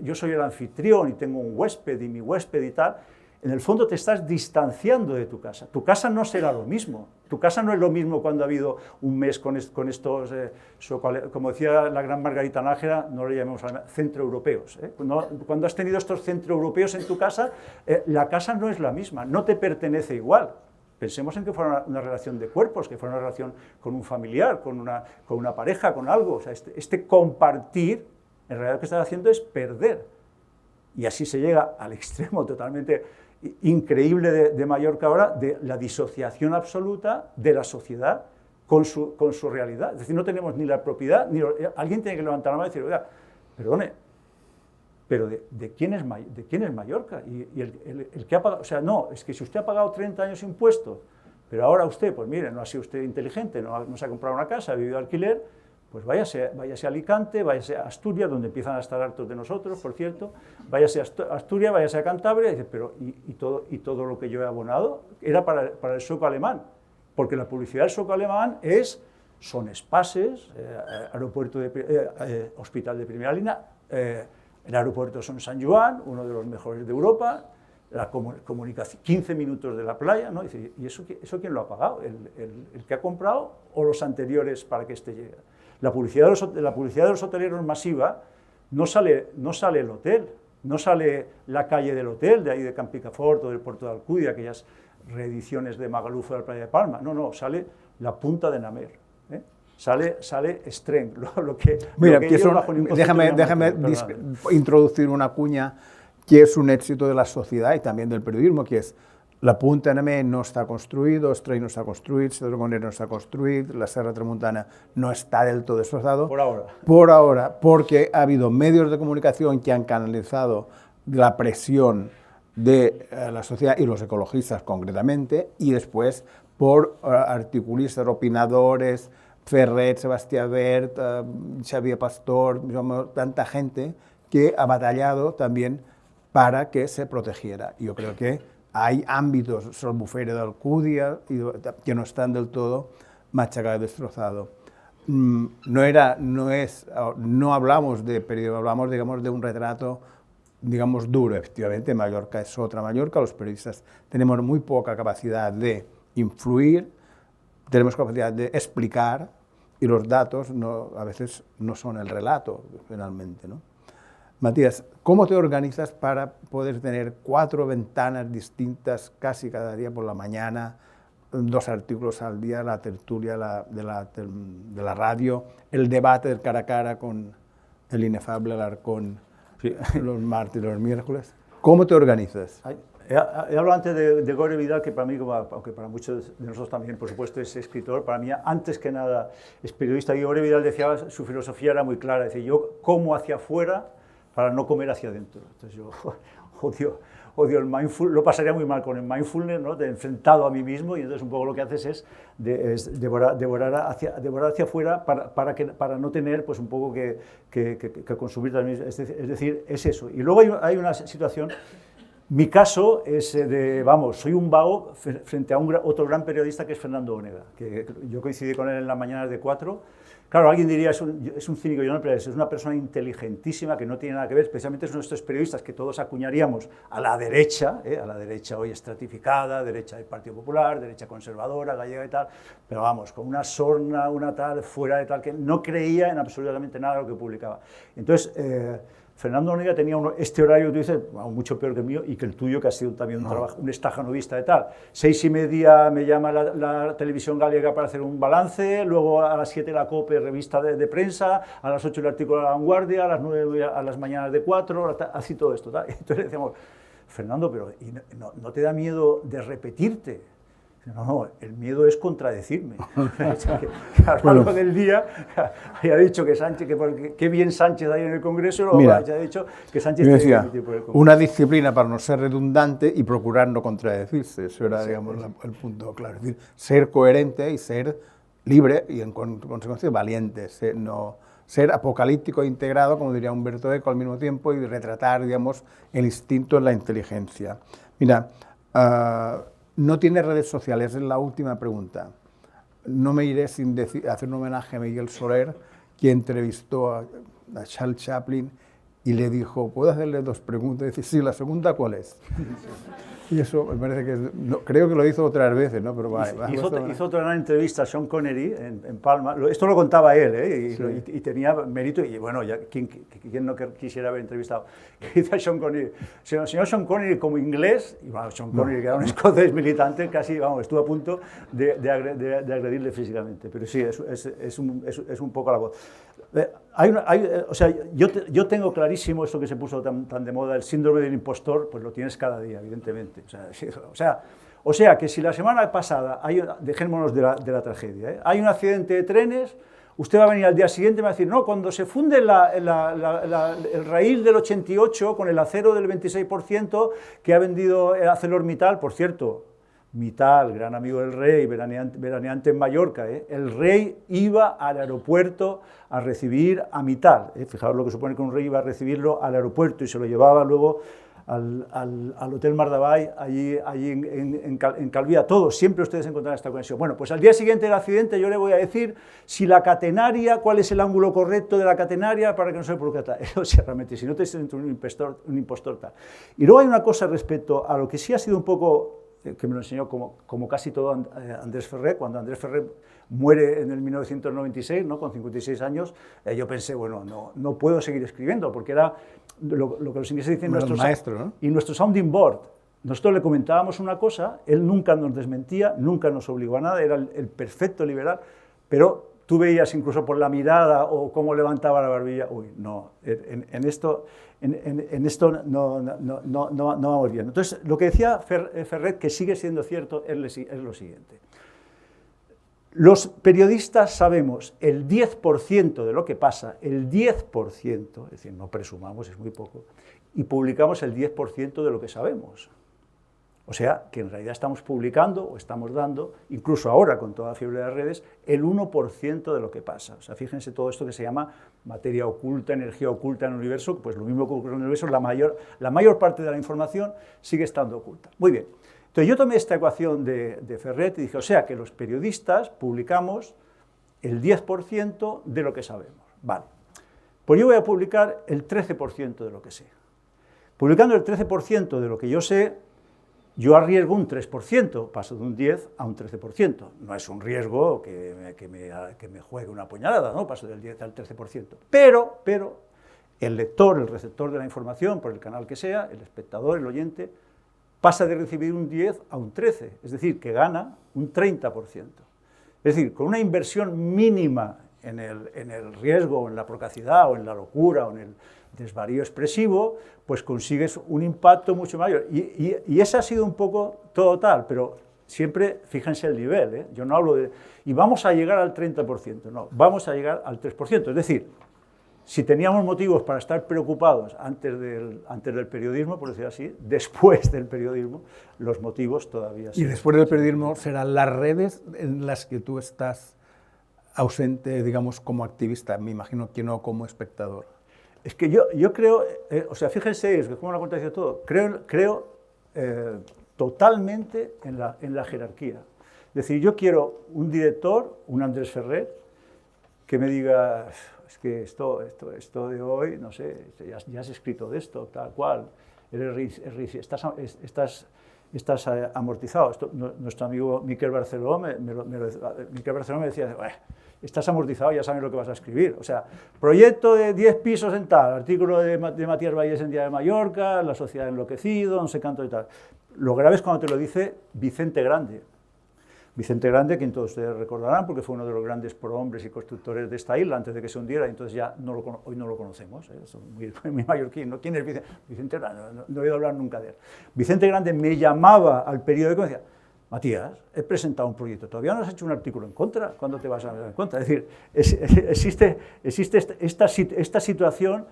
yo soy el anfitrión y tengo un huésped y mi huésped y tal, en el fondo te estás distanciando de tu casa. Tu casa no será lo mismo. Tu casa no es lo mismo cuando ha habido un mes con estos, como decía la gran Margarita Nájera, no le llamemos centroeuropeos. Cuando has tenido estos centroeuropeos en tu casa, la casa no es la misma, no te pertenece igual. Pensemos en que fuera una relación de cuerpos, que fuera una relación con un familiar, con una pareja, con algo. O sea, este compartir, en realidad lo que estás haciendo es perder. Y así se llega al extremo totalmente increíble de Mallorca ahora, de la disociación absoluta de la sociedad con su realidad. Es decir, no tenemos ni la propiedad, alguien tiene que levantar la mano y decir, oiga, perdone, pero ¿de quién es Mallorca? Y el que ha pagado, o sea, no, es que si usted ha pagado 30 años impuestos, pero ahora usted, pues mire, no ha sido usted inteligente, no se ha comprado una casa, ha vivido de alquiler, pues váyase a Alicante, váyase a Asturias, donde empiezan a estar hartos de nosotros, por cierto, váyase a Asturias, váyase a Cantabria, y dice, pero ¿y todo lo que yo he abonado? Era para el sueco alemán, porque la publicidad del sueco alemán Son Espaces, hospital de primera línea, el aeropuerto Son Sant Joan, uno de los mejores de Europa, la comunicación, 15 minutos de la playa, ¿no? ¿Y eso quién lo ha pagado? ¿El que ha comprado o los anteriores para que este llegue? La publicidad de los hoteleros masiva, no sale el hotel, no sale la calle del hotel, de ahí de Campicafort o del Puerto de Alcudia, aquellas reediciones de Magaluf de la playa de Palma, no, sale la punta de Namer, sale Streng, Mira, déjame introducir una cuña que es un éxito de la sociedad y también del periodismo, que es la Punta Anamé no està construït, Ostrai no està construït, Cedrogoner no está construït, la Serra Tramuntana no está del todo destrozado. Por ahora. Por ahora, porque ha habido medios de comunicación que han canalizado la presión de la sociedad y los ecologistas concretamente, y después por articulistas, opinadores, Ferret, Sebastià Bert, Xavier Pastor, tanta gente que ha batallado también para que se protegiera. Yo creo que hay ámbitos, el Albufeira de Alcúdia, que no están del todo machacados, destrozados. No hablamos de periodo, hablamos, digamos, de un retrato, digamos, duro. Efectivamente, Mallorca es otra Mallorca, los periodistas tenemos muy poca capacidad de influir, tenemos capacidad de explicar, y los datos a veces no son el relato, finalmente, ¿no? Matías, ¿cómo te organizas para poder tener 4 ventanas distintas casi cada día por la mañana, 2 artículos al día, la tertulia de la radio, el debate del cara a cara con el inefable Alarcón, sí, los martes y los miércoles? ¿Cómo te organizas? He hablado antes de Gore Vidal, que para mí, aunque para muchos de nosotros también, por supuesto, es escritor, para mí, antes que nada, es periodista. Y Gore Vidal decía, su filosofía era muy clara, decía, yo como hacia afuera para no comer hacia adentro. Entonces yo odio el mindfulness, lo pasaría muy mal con el mindfulness, ¿no? De enfrentado a mí mismo, y entonces un poco lo que haces es devorar hacia afuera para no tener pues un poco que consumir también, es decir, es eso. Y luego hay una situación. Mi caso es soy un vago frente a otro gran periodista que es Fernando Onega, que yo coincidí con él en las mañanas de 4. Claro, alguien diría, es un cínico, yo no, pero es una persona inteligentísima que no tiene nada que ver, especialmente son estos periodistas que todos acuñaríamos a la derecha hoy estratificada, derecha del Partido Popular, derecha conservadora, gallega y tal, pero vamos, con una sorna, una tal, fuera de tal, que no creía en absolutamente nada de lo que publicaba. Entonces, Fernando Onega tenía este horario que tú dices, mucho peor que el mío y que el tuyo, que ha sido también un trabajo, un estajanovista de tal. 6:30 me llama la televisión galega para hacer un balance, luego a las 7 la COPE, revista de prensa, a las 8 el artículo de La Vanguardia, a las 9 a las mañanas de 4, así todo esto. Tal. Entonces decíamos, Fernando, pero ¿no te da miedo de repetirte? No, el miedo es contradecirme. Que a lo largo del día haya dicho que Sánchez, que bien Sánchez hay en el Congreso, o haya dicho que Sánchez tiene que dimitir por el Congreso. Una disciplina para no ser redundante y procurar no contradecirse, eso era, digamos, el punto claro. Es decir, ser coherente y ser libre y, en consecuencia, valiente, ser apocalíptico e integrado, como diría Humberto Eco, al mismo tiempo, y retratar, digamos, el instinto en la inteligencia. Mira, no tiene redes sociales, es la última pregunta. No me iré sin hacer un homenaje a Miguel Soler, que entrevistó a Charles Chaplin y le dijo, ¿puedo hacerle 2 preguntas? Y dice, sí, ¿la segunda cuál es? Y eso me parece que creo que lo hizo otras veces, ¿no? Pero vale, hizo otra gran entrevista a Sean Connery en Palma. Esto lo contaba él, y tenía mérito, y bueno, ya, ¿quién no quisiera haber entrevistado? Dice a Sean Connery, señor Sean Connery como inglés, y bueno, Sean Connery, que era un escocés militante, casi, vamos, estuvo a punto de agredirle físicamente, pero sí, es un poco la voz. O sea, yo tengo clarísimo esto que se puso tan de moda, el síndrome del impostor, pues lo tienes cada día, evidentemente. O sea que si la semana pasada, dejémonos de la tragedia, hay un accidente de trenes, usted va a venir al día siguiente y me va a decir, no, cuando se funde el raíl del 88 con el acero del 26% que ha vendido ArcelorMittal, por cierto, Mittal, gran amigo del rey, veraneante en Mallorca, el rey iba al aeropuerto a recibir a Mittal, fijaos lo que supone que un rey iba a recibirlo al aeropuerto y se lo llevaba luego al Hotel Mardavai, allí en Calvía, todos, siempre ustedes encontrarán esta conexión. Bueno, pues al día siguiente del accidente yo le voy a decir si la catenaria, cuál es el ángulo correcto de la catenaria para que no se produzca tal. O sea, realmente, si no te sientes un impostor tal. Y luego hay una cosa respecto a lo que sí ha sido un poco, que me lo enseñó como casi todo Andrés Ferrer, cuando Andrés Ferrer muere en el 1996, ¿no? Con 56 años, yo pensé, bueno, no puedo seguir escribiendo, porque era lo que los ingleses dicen, maestro, ¿no? Y nuestro sounding board. Nosotros le comentábamos una cosa, él nunca nos desmentía, nunca nos obligó a nada, era el perfecto liberal, pero tú veías incluso por la mirada o cómo levantaba la barbilla, uy, no, en esto no vamos bien. Entonces, lo que decía Ferret, que sigue siendo cierto, es lo siguiente. Los periodistas sabemos el 10% de lo que pasa, el 10%, es decir, no presumamos, es muy poco, y publicamos el 10% de lo que sabemos. O sea, que en realidad estamos publicando o estamos dando, incluso ahora con toda la fiebre de las redes, el 1% de lo que pasa. O sea, fíjense todo esto que se llama materia oculta, energía oculta en el universo, pues lo mismo que ocurre en el universo, la mayor parte de la información sigue estando oculta. Muy bien. Entonces yo tomé esta ecuación de Ferret y dije, o sea, que los periodistas publicamos el 10% de lo que sabemos. Vale. Pues yo voy a publicar el 13% de lo que sé. Publicando el 13% de lo que yo sé, yo arriesgo un 3%, paso de un 10 a un 13%. No es un riesgo que me juegue una puñalada, ¿no? Paso del 10 al 13%. Pero el lector, el receptor de la información, por el canal que sea, el espectador, el oyente, pasa de recibir un 10 a un 13, es decir, que gana un 30%. Es decir, con una inversión mínima en el riesgo, o en la procacidad, o en la locura, o en el desvarío expresivo, pues consigues un impacto mucho mayor. Y ese ha sido un poco todo tal, pero siempre fíjense el nivel, ¿eh? Yo no hablo de... Y vamos a llegar al 30%, no, vamos a llegar al 3%, es decir, si teníamos motivos para estar preocupados antes del periodismo, por decirlo así, después del periodismo, los motivos todavía sí. Y después del periodismo serán las redes en las que tú estás ausente, digamos, como activista, me imagino que no como espectador. Es que yo creo, o sea, fíjense, es que como lo acontecido todo, creo totalmente en la jerarquía. Es decir, yo quiero un director, un Andrés Ferret, que me diga, es que esto de hoy, no sé, ya has escrito de esto, tal cual, estás amortizado. Nuestro amigo Miquel Barceló me decía, estás amortizado, ya sabes lo que vas a escribir. O sea, proyecto de 10 pisos en tal, artículo de Matías Vallés en Día de Mallorca, La sociedad enloquecido, no sé cuánto y tal. Lo grave es cuando te lo dice Vicente Grande. Vicente Grande, quien todos ustedes recordarán, porque fue uno de los grandes prohombres y constructores de esta isla antes de que se hundiera, y entonces ya hoy no lo conocemos, es muy mallorquín, ¿no? ¿Quién es Vicente Grande? No he oído hablar nunca de él. Vicente Grande me llamaba al periódico y me decía, Matías, he presentado un proyecto, todavía no has hecho un artículo en contra, ¿cuándo te vas a ver en contra? Es decir, existe esta situación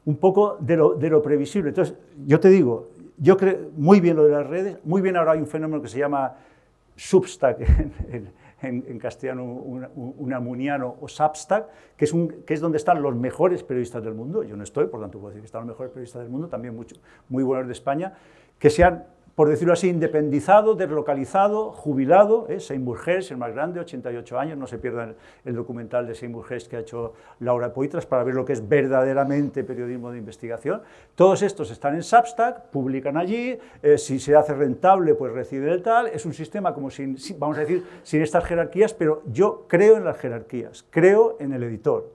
un poco de lo previsible. Entonces, yo te digo, yo creo muy bien lo de las redes, muy bien ahora hay un fenómeno que se llama Substack, en castellano unamuniano, o Substack, que es donde están los mejores periodistas del mundo. Yo no estoy, por tanto puedo decir que están los mejores periodistas del mundo, también muy buenos de España, que se han, por decirlo así, independizado, deslocalizado, jubilado. Seymour Hersh, el más grande, 88 años, no se pierdan el documental de Seymour Hersh que ha hecho Laura Poitras para ver lo que es verdaderamente periodismo de investigación. Todos estos están en Substack, publican allí, si se hace rentable, pues reciben el tal. Es un sistema como vamos a decir, sin estas jerarquías, pero yo creo en las jerarquías, creo en el editor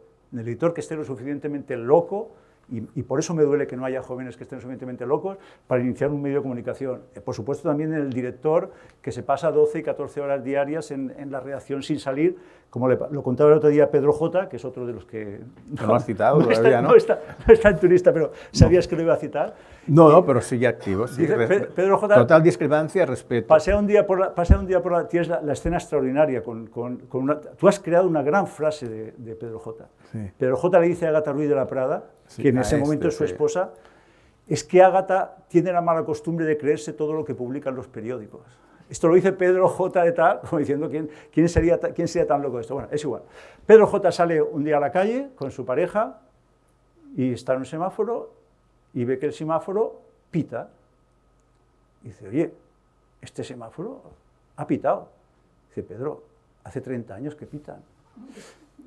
que esté lo suficientemente loco. Y por eso me duele que no haya jóvenes que estén suficientemente locos para iniciar un medio de comunicación. Por supuesto también en el director que se pasa 12 y 14 horas diarias en la redacción sin salir, como lo contaba el otro día Pedro J, que es otro de los que... No lo has citado todavía, ¿no? No está en tu lista, pero ¿sabías que lo iba a citar? No, pero sigue activo. Sí. Dice, Pedro J, total discrepancia, respeto. Pasé un día por la... Tienes la escena extraordinaria con una... Tú has creado una gran frase de Pedro J. Sí. Pedro J le dice a Ágata Ruiz de la Prada, sí, que en ese momento es su esposa, es que Ágata tiene la mala costumbre de creerse todo lo que publican los periódicos. Esto lo dice Pedro J de tal, como diciendo quién sería tan loco de esto. Bueno, es igual. Pedro J sale un día a la calle con su pareja y está en un semáforo y ve que el semáforo pita. Y dice, oye, este semáforo ha pitado. Dice, Pedro, hace 30 años que pitan.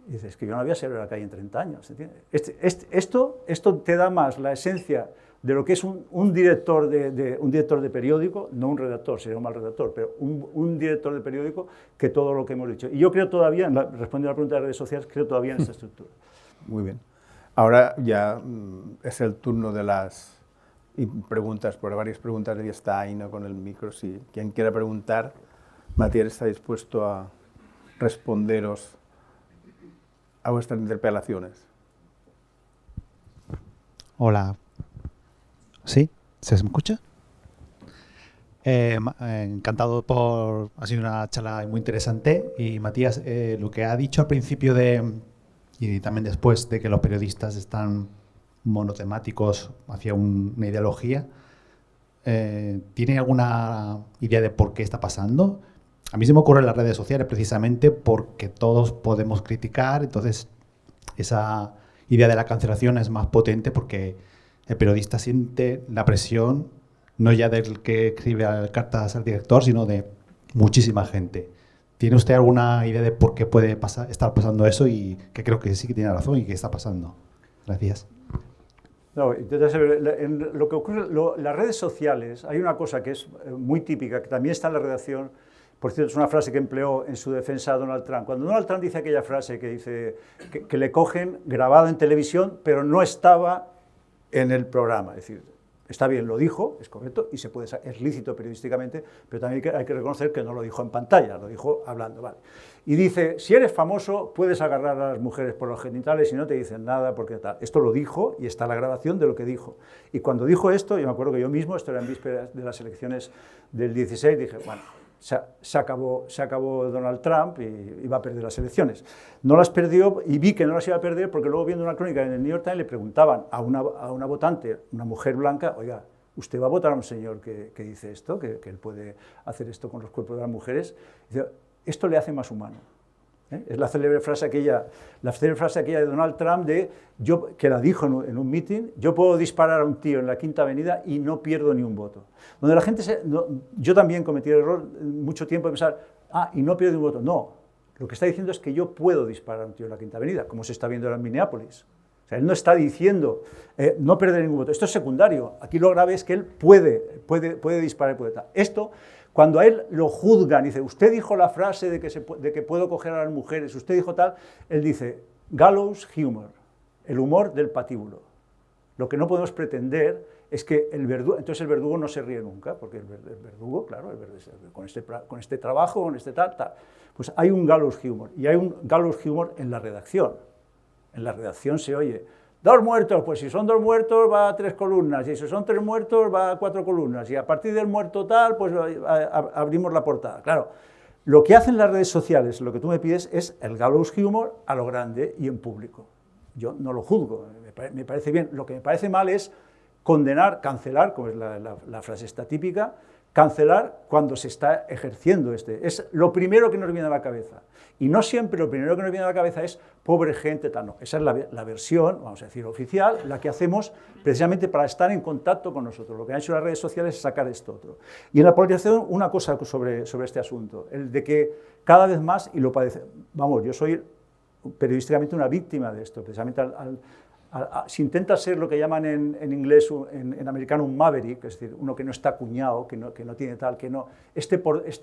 Y dice, es que yo no había salido a la calle en 30 años. Esto te da más la esencia de lo que es un director de periódico, no un redactor, sería un mal redactor, pero un director de periódico, que todo lo que hemos dicho. Y yo creo todavía, respondiendo a la pregunta de redes sociales, creo todavía en esta estructura. Muy bien. Ahora ya es el turno de las preguntas, por varias preguntas, y está Aina con el micro. Si quien quiera preguntar, Matías está dispuesto a responderos a vuestras interpelaciones. Hola. ¿Sí? ¿Se me escucha? Encantado ha sido una charla muy interesante y Matías, lo que ha dicho al principio y también después de que los periodistas están monotemáticos hacia una ideología, ¿tiene alguna idea de por qué está pasando? A mí se me ocurre en las redes sociales precisamente porque todos podemos criticar, entonces esa idea de la cancelación es más potente porque el periodista siente la presión no ya del que escribe cartas al director, sino de muchísima gente. ¿Tiene usted alguna idea de por qué puede estar pasando eso? Y que creo que sí que tiene razón y que está pasando. Gracias. No, en lo que ocurre, las redes sociales, hay una cosa que es muy típica, que también está en la redacción. Por cierto, es una frase que empleó en su defensa a Donald Trump. Cuando Donald Trump dice aquella frase que dice que le cogen grabada en televisión, pero no estaba en el programa, es decir, está bien, lo dijo, es correcto, y es lícito periodísticamente, pero también hay que reconocer que no lo dijo en pantalla, lo dijo hablando, ¿vale? Y dice, si eres famoso, puedes agarrar a las mujeres por los genitales y no te dicen nada, porque tal. Esto lo dijo y está la grabación de lo que dijo. Y cuando dijo esto, yo me acuerdo que yo mismo, esto era en vísperas de las elecciones del 16, dije, bueno, se acabó Donald Trump y va a perder las elecciones. No las perdió y vi que no las iba a perder porque luego viendo una crónica en el New York Times le preguntaban a una votante, una mujer blanca, oiga, ¿usted va a votar a un señor que dice esto, que él puede hacer esto con los cuerpos de las mujeres? Y dice, esto le hace más humano. Es la célebre frase aquella de Donald Trump que la dijo en un meeting, yo puedo disparar a un tío en la Quinta Avenida y no pierdo ni un voto. Donde la gente yo también cometí el error mucho tiempo de pensar, y no pierdo ni un voto. No, lo que está diciendo es que yo puedo disparar a un tío en la Quinta Avenida, como se está viendo ahora en Minneapolis. O sea, él no está diciendo no perder ningún voto. Esto es secundario. Aquí lo grave es que él puede disparar, puede tal. Esto, cuando a él lo juzgan, dice, usted dijo la frase de que puedo coger a las mujeres, usted dijo tal, él dice, gallows humor, el humor del patíbulo. Lo que no podemos pretender es que entonces el verdugo no se ríe nunca, porque el verdugo, claro, con este trabajo, con este tal, pues hay un gallows humor, y hay un gallows humor en la redacción. En la redacción se oye, 2 muertos, pues si son 2 muertos va a 3 columnas, y si son 3 muertos va a 4 columnas, y a partir del muerto tal, pues abrimos la portada. Claro, lo que hacen las redes sociales, lo que tú me pides, es el gallows humor a lo grande y en público. Yo no lo juzgo, me parece bien. Lo que me parece mal es condenar, cancelar, como es la frase esta típica, cancelar cuando se está ejerciendo es lo primero que nos viene a la cabeza. Y no siempre lo primero que nos viene a la cabeza es pobre gente, tal, no. Esa es la versión, vamos a decir, oficial, la que hacemos precisamente para estar en contacto con nosotros. Lo que han hecho las redes sociales es sacar esto otro. Y en la polarización, una cosa sobre este asunto, el de que cada vez más, y lo padece, vamos, yo soy periodísticamente una víctima de esto, precisamente si intenta ser lo que llaman en inglés, en americano, un maverick, es decir, uno que no está acuñado, que no tiene tal, que no...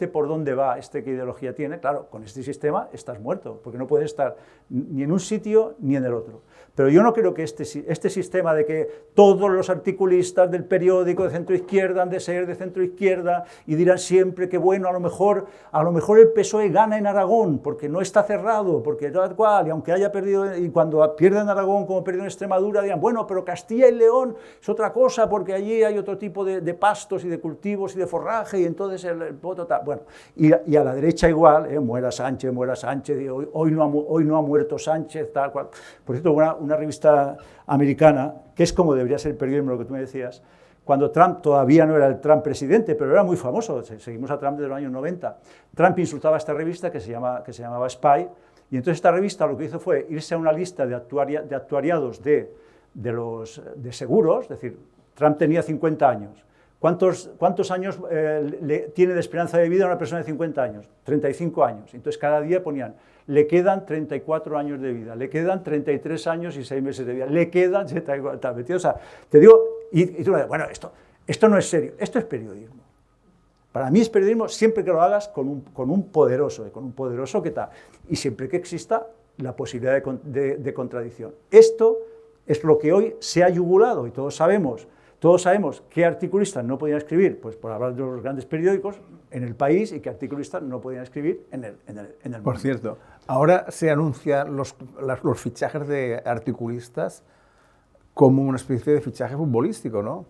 por dónde va, qué ideología tiene, claro, con este sistema estás muerto, porque no puedes estar ni en un sitio ni en el otro. Pero yo no creo que este sistema de que todos los articulistas del periódico de centroizquierda han de ser de centroizquierda y dirán siempre que, bueno, a lo mejor el PSOE gana en Aragón, porque no está cerrado, porque tal cual, y aunque haya perdido, y cuando pierde en Aragón como perdió en Extremadura, dirán, bueno, pero Castilla y León es otra cosa, porque allí hay otro tipo de pastos y de cultivos y de forraje, y entonces el voto tal. Bueno, y a la derecha igual, muera Sánchez, y hoy no ha muerto Sánchez, tal cual. Por cierto, una revista americana, que es como debería ser el periodismo, lo que tú me decías, cuando Trump todavía no era el Trump presidente, pero era muy famoso, seguimos a Trump desde los años 90, Trump insultaba a esta revista que se llamaba Spy, y entonces esta revista lo que hizo fue irse a una lista de actuariados de seguros, es decir, Trump tenía 50 años. ¿Cuántos años tiene de esperanza de vida una persona de 50 años? 35 años. Entonces cada día ponían, le quedan 34 años de vida, le quedan 33 años y 6 meses de vida, le quedan... O sea, te digo, y tú me dices, bueno, esto no es serio, esto es periodismo. Para mí es periodismo siempre que lo hagas con un poderoso que tal, y siempre que exista la posibilidad de contradicción. Esto es lo que hoy se ha yugulado, y todos sabemos, Todos sabemos qué articulistas no podían escribir, pues por hablar de los grandes periódicos en El País, y qué articulistas no podían escribir en el Mundo. Por cierto, ahora se anuncian los fichajes de articulistas como una especie de fichaje futbolístico, ¿no?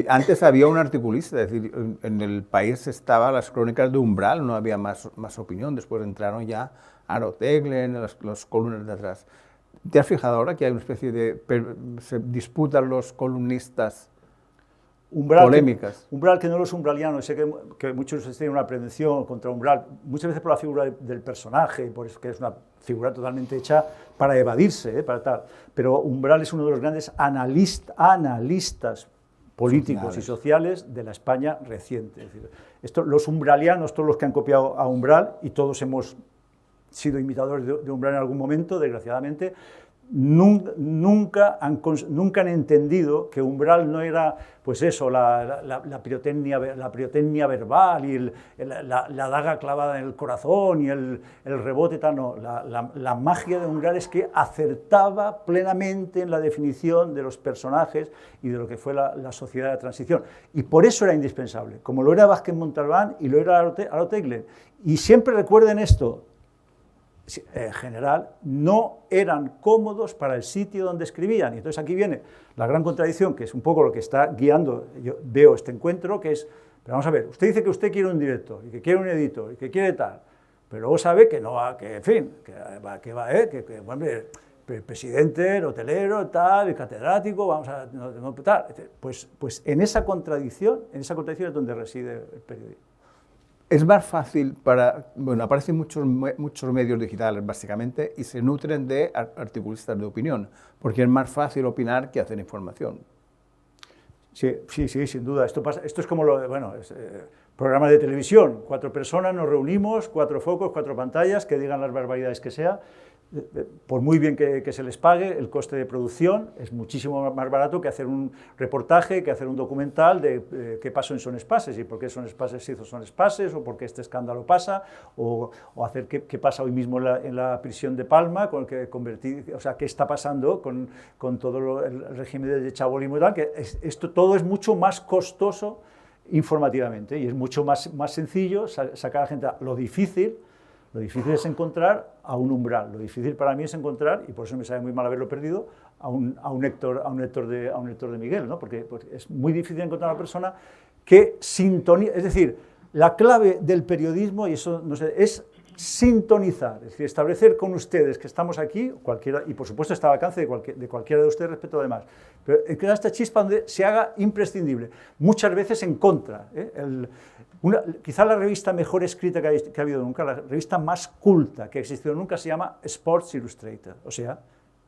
Antes había un articulista, es decir, en El País estaban las crónicas de Umbral, no había más opinión, después entraron ya Aro Teglen, las columnas de atrás. ¿Te has fijado ahora que hay una especie de... se disputan los columnistas polémicas? Umbral que no los umbralianos, sé que muchos tienen una prevención contra Umbral, muchas veces por la figura del personaje, por eso que es una figura totalmente hecha para evadirse, para tal. Pero Umbral es uno de los grandes analistas políticos y sociales de la España reciente. Es decir, los umbralianos, todos los que han copiado a Umbral, y todos hemos sido imitadores de Umbral en algún momento, desgraciadamente, nunca han entendido que Umbral no era, pues eso, la pirotecnia verbal y la daga clavada en el corazón y el rebote tal, no. La magia de Umbral es que acertaba plenamente en la definición de los personajes y de lo que fue la sociedad de transición. Y por eso era indispensable, como lo era Vázquez Montalbán y lo era Aro Teglen. Y siempre recuerden esto, en general, no eran cómodos para el sitio donde escribían. Y entonces aquí viene la gran contradicción, que es un poco lo que está guiando, yo veo este encuentro, que es, pero vamos a ver, usted dice que usted quiere un director, y que quiere un editor, y que quiere tal, pero luego sabe que no va, que en fin, hombre, presidente, el hotelero, tal, el catedrático, vamos a, no, tal. Pues en esa contradicción es donde reside el periodismo. Es más fácil bueno, aparecen muchos medios digitales básicamente y se nutren de articulistas de opinión, porque es más fácil opinar que hacer información. Sí, sin duda. Esto es como programas de televisión. 4 personas nos reunimos, 4 focos, 4 pantallas, que digan las barbaridades que sea. Por muy bien que se les pague, el coste de producción es muchísimo más barato que hacer un reportaje, que hacer un documental de qué pasó en Son Espases y por qué Son Espases se hizo Son Espases, o por qué este escándalo pasa, o hacer qué pasa hoy mismo en la prisión de Palma, qué está pasando con todo el régimen de chabolismo y tal, que esto todo es mucho más costoso informativamente y es mucho más sencillo sacar a la gente. Lo difícil es encontrar a un Umbral, lo difícil para mí es encontrar, y por eso me sabe muy mal haberlo perdido, a un Héctor de Miguel, ¿no? Porque es muy difícil encontrar a una persona que sintonice, es decir, la clave del periodismo, y eso no sé, es sintonizar, es decir, establecer con ustedes que estamos aquí, cualquiera, y por supuesto está al alcance de cualquiera de ustedes respecto a lo demás, pero crear esta chispa donde se haga imprescindible, muchas veces en contra, quizá la revista mejor escrita que ha habido nunca, la revista más culta que ha existido nunca, se llama Sports Illustrated, o sea,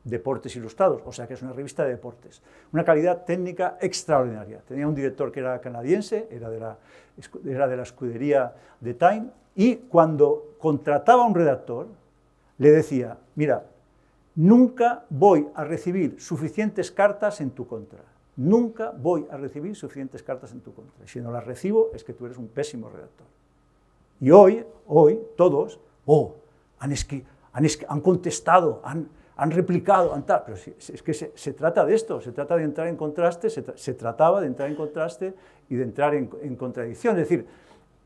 Deportes Ilustrados, o sea que es una revista de deportes. Una calidad técnica extraordinaria. Tenía un director que era canadiense, era de la escudería de Time, y cuando contrataba a un redactor, le decía, mira, nunca voy a recibir suficientes cartas en tu contra. Nunca voy a recibir suficientes cartas en tu contra. Y si no las recibo, es que tú eres un pésimo redactor. Y hoy todos, han contestado, han replicado, pero es que se trata de esto, se trata de entrar en contraste, se trataba de entrar en contraste y de entrar en contradicción. Es decir,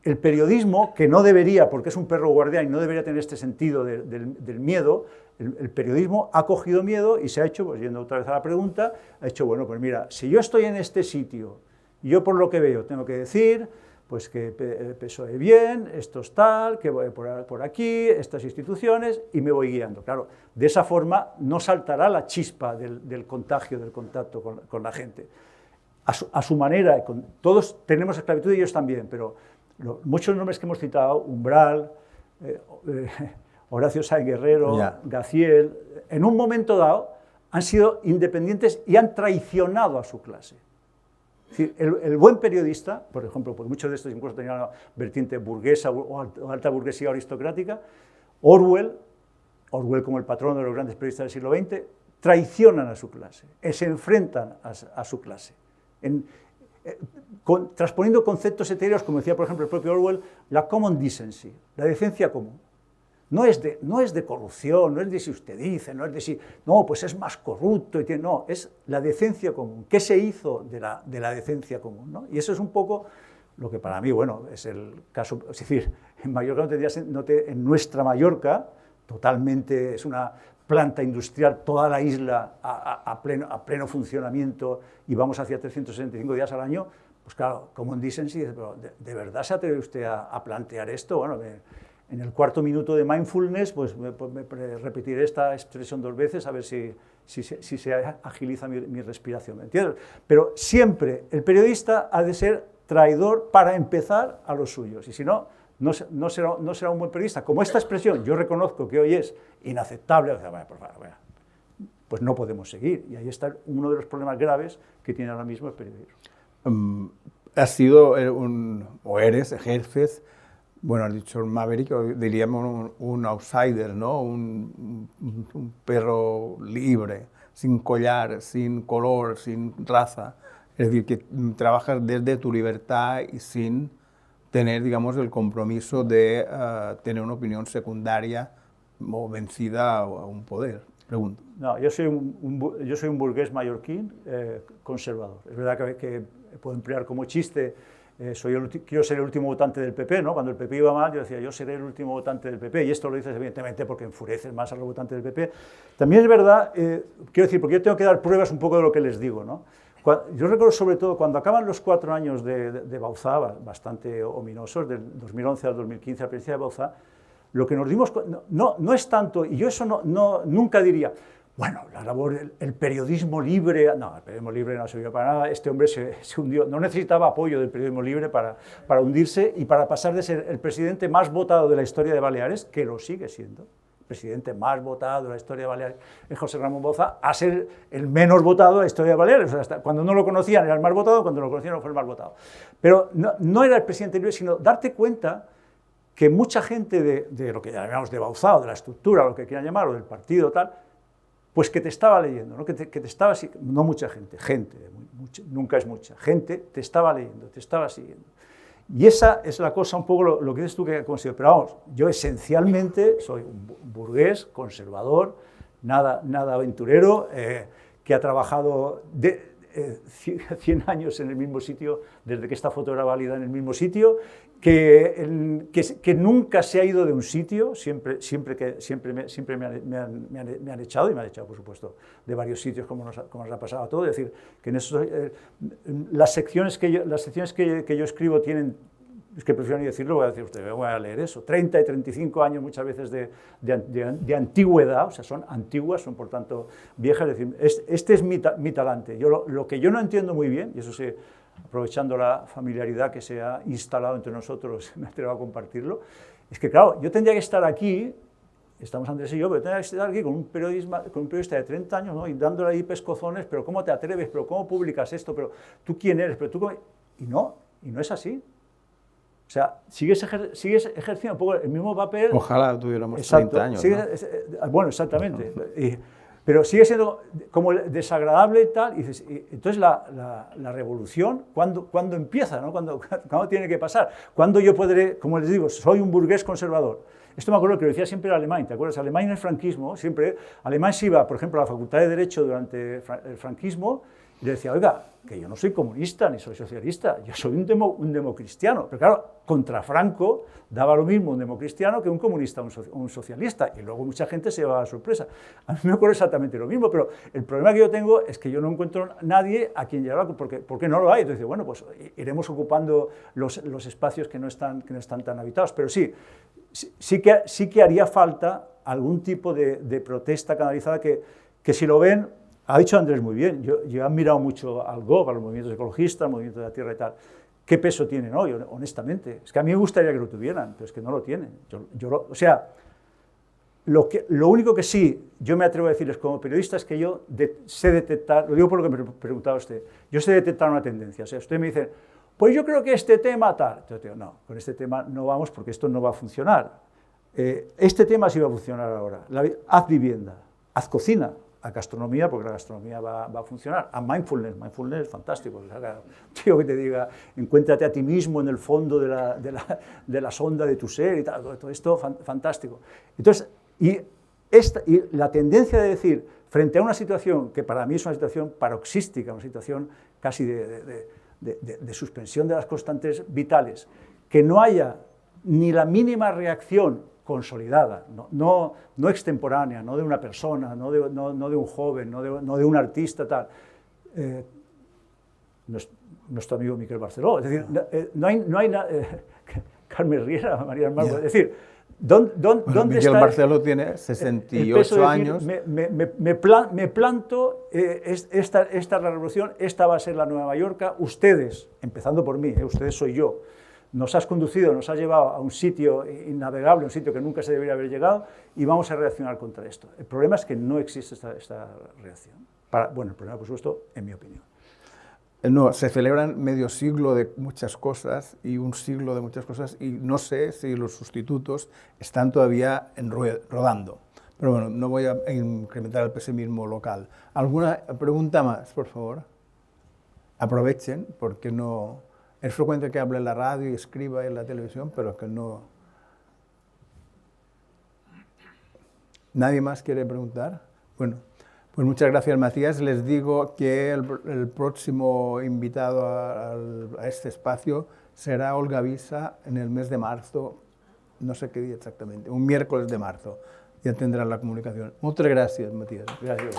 el periodismo, que no debería, porque es un perro guardián y no debería tener este sentido del miedo, el periodismo ha cogido miedo y se ha hecho, pues yendo otra vez a la pregunta, ha hecho, bueno, pues mira, si yo estoy en este sitio y yo por lo que veo tengo que decir, pues que PSOE bien, esto es tal, que voy por aquí, estas instituciones, y me voy guiando. Claro, de esa forma no saltará la chispa del contagio, del contacto con la gente. A su manera, todos tenemos esclavitud y ellos también, pero muchos nombres que hemos citado, Umbral, Horacio Sáenz Guerrero, Gaziel, en un momento dado han sido independientes y han traicionado a su clase. Es decir, el buen periodista, por ejemplo, porque muchos de estos incluso tenían una vertiente burguesa o alta burguesía aristocrática, Orwell como el patrón de los grandes periodistas del siglo XX, traicionan a su clase, se enfrentan a su clase. Transponiendo conceptos etéreos, como decía por ejemplo el propio Orwell, la common decency, la decencia común. no es de corrupción, no es de si usted dice, no es de si, no, pues es más corrupto, no, es la decencia común. ¿Qué se hizo de la decencia común, ¿no? Y eso es un poco lo que para mí, bueno, es el caso, es decir, en Mallorca en nuestra Mallorca, totalmente, es una planta industrial, toda la isla a pleno funcionamiento y vamos hacia 365 días al año, pues claro, common decency, pero ¿de verdad se atreve usted a plantear esto? Bueno, en el cuarto minuto de mindfulness, pues me repetiré esta expresión 2 veces a ver si se agiliza mi respiración, ¿me entiendes? Pero siempre el periodista ha de ser traidor para empezar a los suyos, y si no, no será un buen periodista. Como esta expresión yo reconozco que hoy es inaceptable, pues no podemos seguir, y ahí está uno de los problemas graves que tiene ahora mismo el periodismo. Has sido ejerces, bueno, has dicho un maverick, diríamos un outsider, ¿no? Un perro libre, sin collar, sin color, sin raza. Es decir, que trabajas desde tu libertad y sin tener, digamos, el compromiso de tener una opinión secundaria o vencida a un poder. Pregunto. No, yo soy un burgués mallorquín conservador. Es verdad que puedo emplear como chiste, quiero ser el último votante del PP, ¿no? Cuando el PP iba mal, yo decía, yo seré el último votante del PP, y esto lo dices evidentemente porque enfureces más a los votantes del PP. También es verdad, quiero decir, porque yo tengo que dar pruebas un poco de lo que les digo, ¿no? Yo recuerdo sobre todo cuando acaban los 4 años de Bauzá, bastante ominosos, del 2011 al 2015, al principio de Bauzá, lo que nos dimos, no es tanto, y yo eso nunca diría, bueno, la labor, el periodismo libre, no, el periodismo libre no sirvió para nada, este hombre se hundió, no necesitaba apoyo del periodismo libre para hundirse y para pasar de ser el presidente más votado de la historia de Baleares, que lo sigue siendo, el presidente más votado de la historia de Baleares es José Ramón Bauzá, a ser el menos votado de la historia de Baleares, o sea, hasta cuando no lo conocían era el más votado, cuando lo conocían no fue el más votado. Pero no era el presidente libre, sino darte cuenta que mucha gente de lo que llamamos de Bauzá, o de la estructura, lo que quieran llamar, o del partido, tal, pues que te estaba leyendo, ¿no? Que te estaba siguiendo, no mucha gente, nunca es mucha, gente te estaba leyendo, te estaba siguiendo. Y esa es la cosa, un poco lo que dices tú que considero. Pero vamos, yo esencialmente soy un burgués, conservador, nada aventurero, que ha trabajado 100 años en el mismo sitio, desde que esta foto era válida en el mismo sitio, que nunca se ha ido de un sitio, siempre me han echado, y me han echado, por supuesto, de varios sitios, como nos ha pasado a todos. Es decir, que en eso, las secciones que yo escribo tienen, es que prefiero ni decirlo, voy a decir usted, voy a leer eso, 30 y 35 años muchas veces de antigüedad, o sea, son antiguas, son por tanto viejas, es decir, este es mi talante. Lo que yo no entiendo muy bien, y eso sí, aprovechando la familiaridad que se ha instalado entre nosotros, me atrevo a compartirlo, es que claro, yo tendría que estar aquí, estamos Andrés y yo, pero tendría que estar aquí con un periodista de 30 años, ¿no? Y dándole ahí pescozones, pero ¿cómo te atreves? ¿Pero cómo publicas esto? ¿Pero tú quién eres? ¿Pero tú cómo? Y no es así. O sea, sigues ejerciendo un poco el mismo papel. Ojalá tuviéramos exacto, 30 años, ¿no? Bueno, exactamente. Pero sigue siendo como desagradable y tal. Y dices, entonces la revolución, ¿cuándo empieza, ¿no? ¿Cuándo tiene que pasar? ¿Cuándo yo podré, como les digo, soy un burgués conservador? Esto me acuerdo que lo decía siempre Alemán, ¿te acuerdas? Alemán en el franquismo, siempre, Alemán se iba, por ejemplo, a la Facultad de Derecho durante el franquismo, y le decía, oiga, que yo no soy comunista ni soy socialista, yo soy un democristiano. Pero claro, contra Franco daba lo mismo un democristiano que un comunista o un socialista, y luego mucha gente se llevaba a sorpresa. A mí me ocurre exactamente lo mismo, pero el problema que yo tengo es que yo no encuentro nadie a quien llevar, porque no lo hay. Entonces, bueno, pues iremos ocupando los espacios que no están tan habitados, pero sí que haría falta algún tipo de protesta canalizada que si lo ven. Ha dicho Andrés muy bien, yo he admirado mucho al GOB, a los movimientos ecologistas, al movimiento de la tierra y tal. ¿Qué peso tienen hoy, honestamente? Es que a mí me gustaría que lo tuvieran, pero es que no lo tienen. O sea, lo único que sí yo me atrevo a decirles como periodista es que yo sé detectar, lo digo por lo que me preguntaba usted, yo sé detectar una tendencia. O sea, usted me dice, pues yo creo que este tema tal. Yo digo, no, con este tema no vamos porque esto no va a funcionar. Este tema sí va a funcionar ahora. Haz vivienda, haz cocina. a gastronomía, porque la gastronomía va a funcionar, a mindfulness. Mindfulness es fantástico. O sea, un tío que te diga, encuéntrate a ti mismo en el fondo de la sonda de tu ser y tal, todo esto fantástico. Entonces, y la tendencia de decir, frente a una situación que para mí es una situación paroxística, una situación casi de suspensión de las constantes vitales, que no haya ni la mínima reacción consolidada, no extemporánea, no de una persona, no de un joven, no de un artista, tal. Nuestro amigo Miquel Barceló, es decir, no hay nada. Carmen Riera, María del Mar, es decir, ¿dónde Miquel está Barceló tiene 68 años. Me planto, esta revolución, esta va a ser la Nueva Mallorca, ustedes, empezando por mí, ustedes soy yo, nos has conducido, nos has llevado a un sitio innavegable, un sitio que nunca se debería haber llegado, y vamos a reaccionar contra esto. El problema es que no existe esta reacción. Bueno, el problema, por supuesto, en mi opinión. No, se celebran medio siglo de muchas cosas y un siglo de muchas cosas, y no sé si los sustitutos están todavía rodando. Pero bueno, no voy a incrementar el pesimismo local. ¿Alguna pregunta más, por favor? Aprovechen, porque no... Es frecuente que hable en la radio y escriba en la televisión, pero que no... ¿Nadie más quiere preguntar? Bueno, pues muchas gracias, Matías. Les digo que el próximo invitado a este espacio será Olga Visa en el mes de marzo, no sé qué día exactamente, un miércoles de marzo. Ya tendrán la comunicación. Muchas gracias, Matías. Gracias.